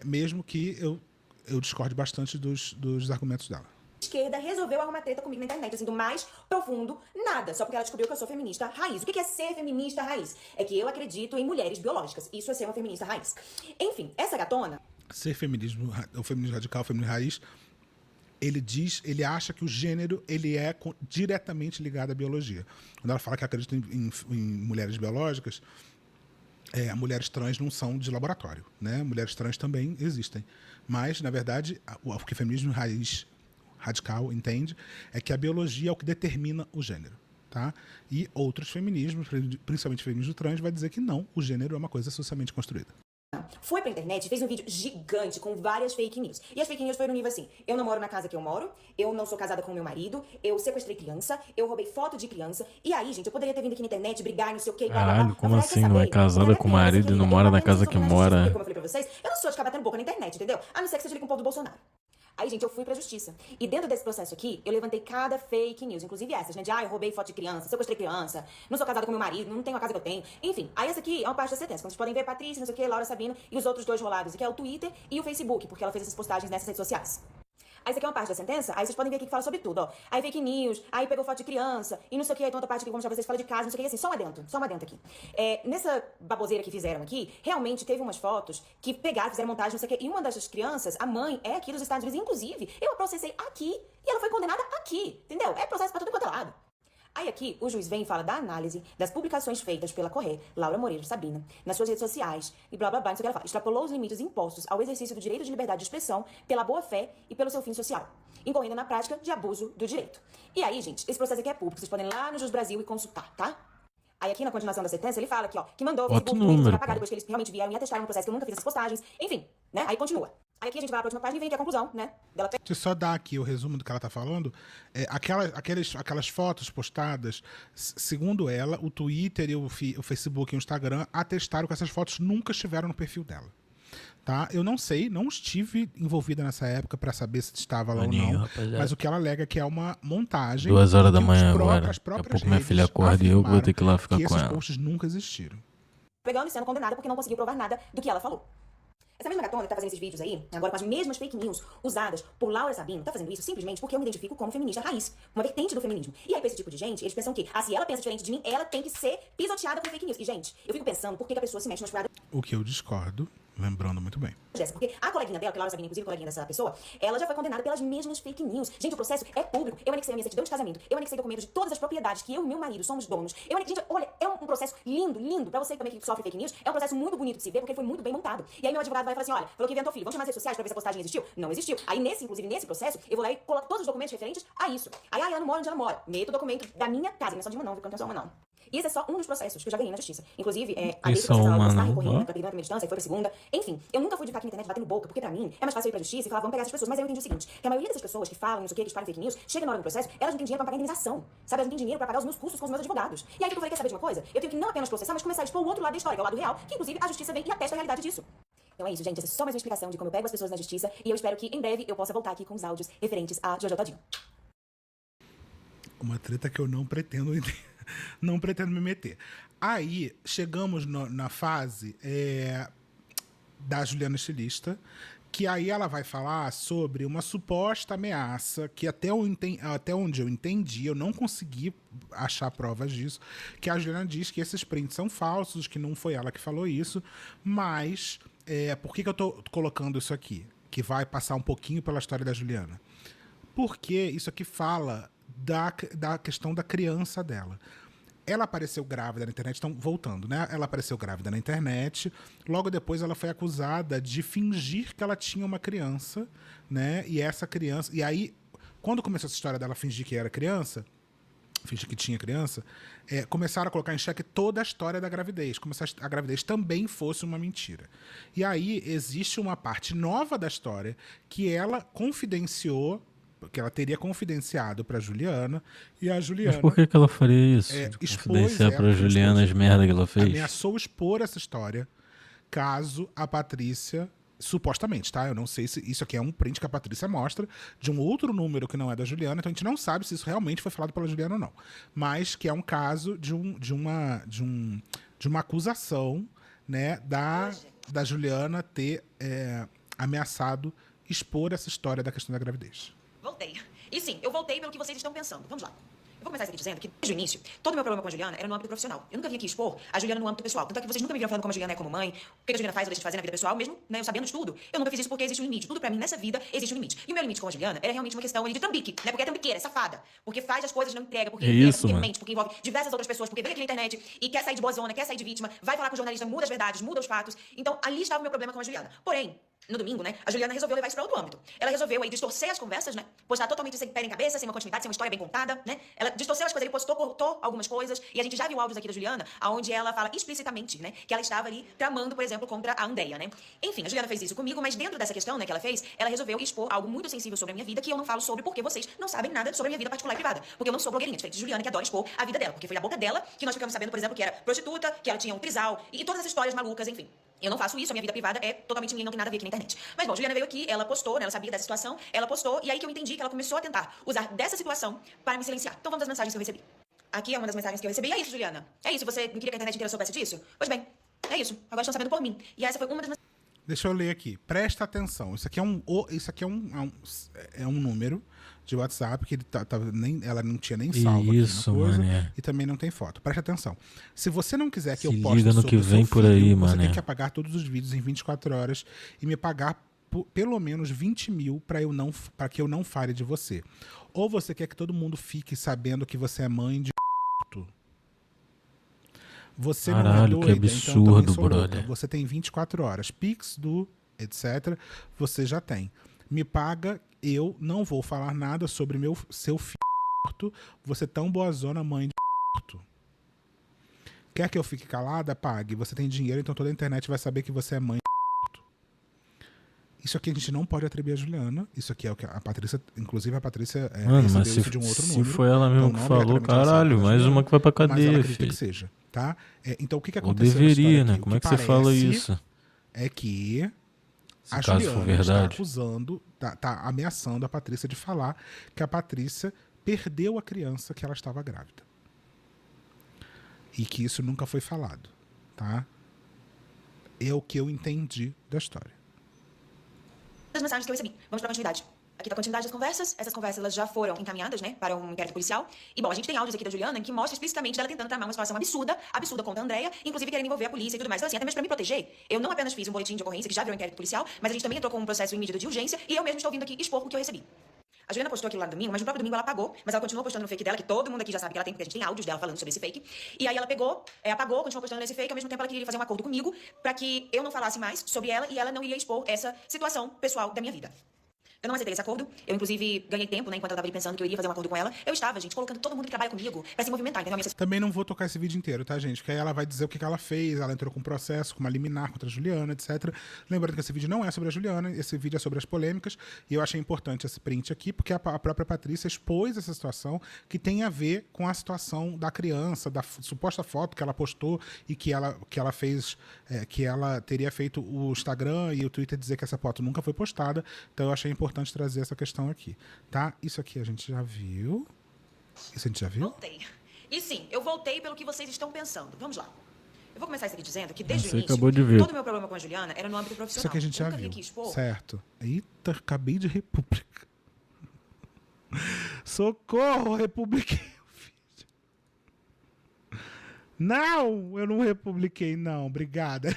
mesmo que eu discorde bastante dos argumentos dela. Esquerda resolveu arrumar treta comigo na internet, assim, do mais profundo, nada, só porque ela descobriu que eu sou feminista raiz. O que é ser feminista raiz? É que eu acredito em mulheres biológicas. Isso é ser uma feminista raiz. Enfim, essa gatona... Ser o feminismo radical, o feminismo raiz, ele acha que o gênero ele é diretamente ligado à biologia. Quando ela fala que acredita em mulheres biológicas, mulheres trans não são de laboratório, né? Mulheres trans também existem. Mas, na verdade, o que o feminismo radical entende é que a biologia é o que determina o gênero. Tá? E outros feminismos, principalmente o feminismo trans, vai dizer que não, o gênero é uma coisa socialmente construída. foi pra internet e fez um vídeo gigante com várias fake news. E as fake news foram no nível assim: eu não moro na casa que eu moro, eu não sou casada com meu marido, eu sequestrei criança, eu roubei foto de criança. E aí, gente, eu poderia ter vindo aqui na internet brigar e não sei o que. Caralho, como assim? Não é casada com o marido e não mora na casa que mora? Como eu falei pra vocês, eu não sou de ficar batendo boca na internet, entendeu? A não ser que seja ali com o povo do Bolsonaro. Aí, gente, eu fui pra justiça. E dentro desse processo aqui, eu levantei cada fake news, inclusive essas, né? De, eu roubei foto de criança, sequestrei criança, não sou casada com meu marido, não tenho a casa que eu tenho. Enfim, aí essa aqui é uma parte da sentença. Como vocês podem ver, Patrícia, não sei o que, Laura Sabino e os outros dois rolados, que é o Twitter e o Facebook, porque ela fez essas postagens nessas redes sociais. Aí isso aqui é uma parte da sentença, aí vocês podem ver aqui que fala sobre tudo, ó. Aí fake news, aí pegou foto de criança, e não sei o que, aí tem outra parte aqui que eu vou mostrar pra vocês, fala de casa, não sei o que, assim, só uma dentro aqui. Nessa baboseira que fizeram aqui, realmente teve umas fotos que pegaram, fizeram montagem, não sei o que, e uma dessas crianças, a mãe, é aqui dos Estados Unidos, inclusive, eu a processei aqui, e ela foi condenada aqui, entendeu? É processo pra tudo quanto é lado. Aí aqui, o juiz vem e fala da análise das publicações feitas pela Corrê, Laura Moreira Sabina, nas suas redes sociais, e blá blá blá, não sei o que ela fala. Extrapolou os limites impostos ao exercício do direito de liberdade de expressão pela boa-fé e pelo seu fim social, incorrendo na prática de abuso do direito. E aí, gente, esse processo aqui é público, vocês podem ir lá no Jus Brasil e consultar, tá? Aí aqui na continuação da sentença, ele fala aqui, ó, que mandou o Facebook pra pagar depois que eles realmente vieram e atestaram no processo, que eu nunca fiz essas postagens, enfim, né? Aí continua. Aí aqui a gente vai para a próxima página e vem aqui a conclusão, né? Deixa eu só dar aqui o resumo do que ela tá falando. Aquelas fotos postadas, segundo ela, o Twitter e o Facebook e o Instagram atestaram que essas fotos nunca estiveram no perfil dela. Tá? Eu não sei, não estive envolvida nessa época para saber se estava lá ou não, rapaziada. Mas o que ela alega é que é uma montagem. 2h da manhã agora. Daqui a pouco minha filha acorda e eu vou ter que ir lá ficar com ela. Esses posts nunca existiram. Pegando e sendo condenada porque não conseguiu provar nada do que ela falou. Essa mesma gatona que tá fazendo esses vídeos aí, agora com as mesmas fake news usadas por Laura Sabino, tá fazendo isso simplesmente porque eu me identifico como feminista raiz, uma vertente do feminismo. E aí pra esse tipo de gente, eles pensam que, se ela pensa diferente de mim, ela tem que ser pisoteada por fake news. E, gente, eu fico pensando por que a pessoa se mexe nas paradas. O que eu discordo, lembrando muito bem. Porque a coleguinha dela, que é Laura Sabino, inclusive a coleguinha dessa pessoa, ela já foi condenada pelas mesmas fake news. Gente, o processo é público. Eu anexei a minha certidão de casamento, eu anexei documentos de todas as propriedades que eu e meu marido somos donos. Gente, olha, é um processo lindo, lindo. Pra você também que sofre fake news, é um processo muito bonito de se ver, porque foi muito bem montado. E aí meu advogado vai falar assim, olha, falou que inventou filho, vamos chamar as redes sociais pra ver se a postagem existiu? Não existiu. Aí inclusive nesse processo, eu vou lá e coloco todos os documentos referentes a isso. Aí ela não mora onde ela mora. Meto o documento da minha casa, não é só de uma não, porque eu não tenho só uma não. E esse é só um dos processos que eu já ganhei na justiça. Inclusive, a lei processual ela está recorrendo pra pedir uma primeira instância e foi pra segunda. Enfim, eu nunca fui de ficar aqui na internet batendo boca, porque pra mim é mais fácil ir pra justiça e falar, vamos pegar essas pessoas. Mas aí eu entendi o seguinte, que a maioria dessas pessoas que falam, não sei o que espalham fake news, chega na hora do processo, elas não têm dinheiro pra pagar indenização. Sabe, elas não têm dinheiro pra pagar os meus custos com os meus advogados. E aí o que eu falei, quer saber de uma coisa? Eu tenho que não apenas processar, mas começar a expor o outro lado da história, que é o lado real, que inclusive a justiça vem e atesta a realidade disso. Então é isso, gente. Essa é só mais uma explicação de como eu pego as pessoas na justiça e eu espero que em breve eu possa voltar aqui com os áudios referentes a Jojo Todinho. Uma treta que eu não pretendo não pretendo me meter. Aí, chegamos na fase da Juliana Estilista, que aí ela vai falar sobre uma suposta ameaça, que até onde eu entendi, eu não consegui achar provas disso, que a Juliana diz que esses prints são falsos, que não foi ela que falou isso, mas por que eu tô colocando isso aqui? Que vai passar um pouquinho pela história da Juliana. Porque isso aqui fala da questão da criança dela. Ela apareceu grávida na internet, então, voltando, né? Ela apareceu grávida na internet, logo depois ela foi acusada de fingir que ela tinha uma criança, né? E essa criança... E aí, quando começou essa história dela fingir que era criança, fingir que tinha criança, começaram a colocar em xeque toda a história da gravidez, como se a gravidez também fosse uma mentira. E aí, existe uma parte nova da história que ela confidenciou, que ela teria confidenciado pra Juliana, e a Juliana... Mas por que ela faria isso? Confidenciar pra Juliana as merdas que ela fez? Ameaçou expor essa história caso a Patrícia... Supostamente, tá? Eu não sei se isso aqui é um print que a Patrícia mostra de um outro número que não é da Juliana, então a gente não sabe se isso realmente foi falado pela Juliana ou não. Mas que é um caso de uma acusação, né, da Juliana ter ameaçado expor essa história da questão da gravidez. Voltei. E sim, eu voltei pelo que vocês estão pensando. Vamos lá. Eu vou começar isso aqui dizendo que, desde o início, todo o meu problema com a Juliana era no âmbito profissional. Eu nunca vim aqui expor a Juliana no âmbito pessoal. Tanto é que vocês nunca me viram falando como a Juliana é como mãe, o que a Juliana faz ou deixa de fazer na vida pessoal, mesmo, né, eu sabendo de tudo. Eu nunca fiz isso porque existe um limite. Tudo pra mim, nessa vida, existe um limite. E o meu limite com a Juliana era realmente uma questão ali de trambique, né? Porque é trambiqueira, é safada. Porque faz as coisas, não entrega, porque mente, porque envolve diversas outras pessoas, porque vem aqui na internet e quer sair de boa zona, quer sair de vítima, vai falar com o jornalista, muda as verdades, muda os fatos. Então, ali estava o meu problema com a Juliana. Porém, No domingo, né, a Juliana resolveu levar isso pra outro âmbito. Ela resolveu aí distorcer as conversas, né, postar totalmente sem pé nem cabeça, sem uma continuidade, sem uma história bem contada, né. Ela distorceu as coisas, ele postou, cortou algumas coisas, e a gente já viu áudios aqui da Juliana, onde ela fala explicitamente, né, que ela estava ali tramando, por exemplo, contra a Andrea, né. Enfim, a Juliana fez isso comigo, mas dentro dessa questão, né, que ela fez, ela resolveu expor algo muito sensível sobre a minha vida, que eu não falo sobre porque vocês não sabem nada sobre a minha vida particular e privada. Porque eu não sou blogueirinha, diferente de Juliana, que adora expor a vida dela, porque foi a boca dela que nós ficamos sabendo, por exemplo, que era prostituta, que ela tinha um trisal, e todas essas histórias malucas, enfim. Eu não faço isso, a minha vida privada é totalmente minha e não tem nada a ver aqui na internet. Mas bom, Juliana veio aqui, ela postou, né, ela sabia dessa situação, ela postou, e aí que eu entendi que ela começou a tentar usar dessa situação para me silenciar. Então vamos às mensagens que eu recebi. Aqui é uma das mensagens que eu recebi. É isso, Juliana. É isso, você não queria que a internet inteira soubesse disso? Pois bem, é isso. Agora estão sabendo por mim. E essa foi uma das mensagens. Deixa eu ler aqui. Presta atenção. Isso aqui é um número de WhatsApp que ele ela não tinha nem salvo Isso, aqui na coisa, mané. e também não tem foto. Presta atenção. Se você não quiser que Se eu poste liga no sobre que o seu vem por filho, aí, você mané. tem que apagar todos os vídeos em 24 horas e me pagar pelo menos 20 mil para que eu não fale de você. Ou você quer que todo mundo fique sabendo que você é mãe de Você não é Caralho, que doida, então eu também absurdo, sou louca. brother. Você tem 24 horas. Pix, etc. Você já tem. Me paga, eu não vou falar nada sobre seu filho. Você tão boazona, mãe de Quer que eu fique calada? Pague. Você tem dinheiro, então toda a internet vai saber que você é mãe de Isso aqui a gente não pode atribuir a Juliana. Isso aqui é o que a Patrícia, inclusive a Patrícia Mano, mas recebeu isso de um outro se número. foi ela mesmo Então, que não falou, obrigatoriamente ela caralho, sabe da mais Juliana, uma que vai pra mas ela cadeia, acredita filho. que seja, tá? Então o que Ou aconteceu nessa deveria, história né? aqui? Como O é que você fala parece isso? É que Se a caso for Juliana está verdade. acusando, tá ameaçando a Patrícia de falar que a Patrícia perdeu a criança que ela estava grávida. E que isso nunca foi falado, tá? É o que eu entendi da história. Das mensagens que eu recebi. Vamos para a continuidade. Aqui tá a continuidade das conversas. Essas conversas elas já foram encaminhadas, né, para um inquérito policial. E bom, a gente tem áudios aqui da Juliana que mostra explicitamente dela tentando tramar uma situação absurda contra a Andrea, inclusive querendo envolver a polícia e tudo mais. Então assim, até mesmo para me proteger, eu não apenas fiz um boletim de ocorrência que já virou inquérito policial, mas a gente também entrou com um processo em medida de urgência e eu mesmo estou vindo aqui expor o que eu recebi. A Juliana postou aquilo lá no domingo, mas no próprio domingo ela apagou, mas ela continuou postando no fake dela, que todo mundo aqui já sabe que ela tem, porque a gente tem áudios dela falando sobre esse fake. E aí ela pegou, apagou, continuou postando nesse fake, ao mesmo tempo ela queria fazer um acordo comigo pra que eu não falasse mais sobre ela e ela não iria expor essa situação pessoal da minha vida. Eu não aceitei esse acordo. Eu, inclusive, ganhei tempo, né? Enquanto eu tava ali pensando que eu iria fazer um acordo com ela. Eu estava, gente, colocando todo mundo que trabalha comigo pra se movimentar, entendeu? Também não vou tocar esse vídeo inteiro, tá, gente? Porque aí ela vai dizer o que ela fez, ela entrou com um processo, com uma liminar contra a Juliana, etc. Lembrando que esse vídeo não é sobre a Juliana, esse vídeo é sobre as polêmicas, e eu achei importante esse print aqui, porque a própria Patrícia expôs essa situação que tem a ver com a situação da criança, da suposta foto que ela postou e que ela fez, que ela teria feito o Instagram e o Twitter dizer que essa foto nunca foi postada. Então eu achei importante trazer essa questão aqui, tá? Isso aqui a gente já viu. Isso a gente já viu? Voltei. E sim, eu voltei pelo que vocês estão pensando. Vamos lá. Eu vou começar isso aqui dizendo que desde Você o início, acabou de ver. todo o meu problema com a Juliana era no âmbito profissional. Isso aqui a gente Eu já nunca vim viu. aqui expor. Certo. Eita, acabei de republicar. Socorro, republiquei o vídeo. Não, eu não republiquei, não. Obrigada.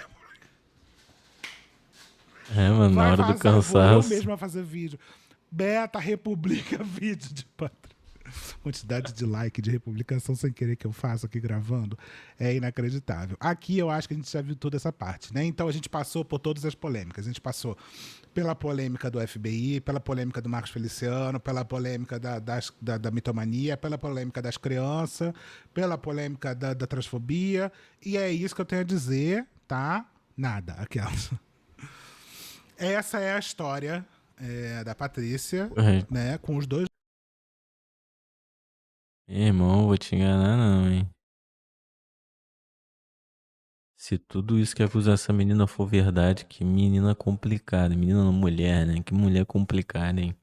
Mano, na hora do Vou eu cansaço. mesma fazer vídeo. Beta, republica vídeo de Patrícia. Quantidade de like, de republicação sem querer que eu faço aqui gravando é inacreditável. Aqui eu acho que a gente já viu toda essa parte, né? Então a gente passou por todas as polêmicas. A gente passou pela polêmica do FBI, pela polêmica do Marcos Feliciano, pela polêmica da mitomania, pela polêmica das crianças, pela polêmica da transfobia. E é isso que eu tenho a dizer, tá? Nada. Aquelas. Essa é a história da Patrícia, Correto. né? Com os dois. Irmão, vou te enganar não, hein. Se tudo isso que acusar essa menina for verdade, que menina complicada. Menina não, mulher, né? Que mulher complicada, hein.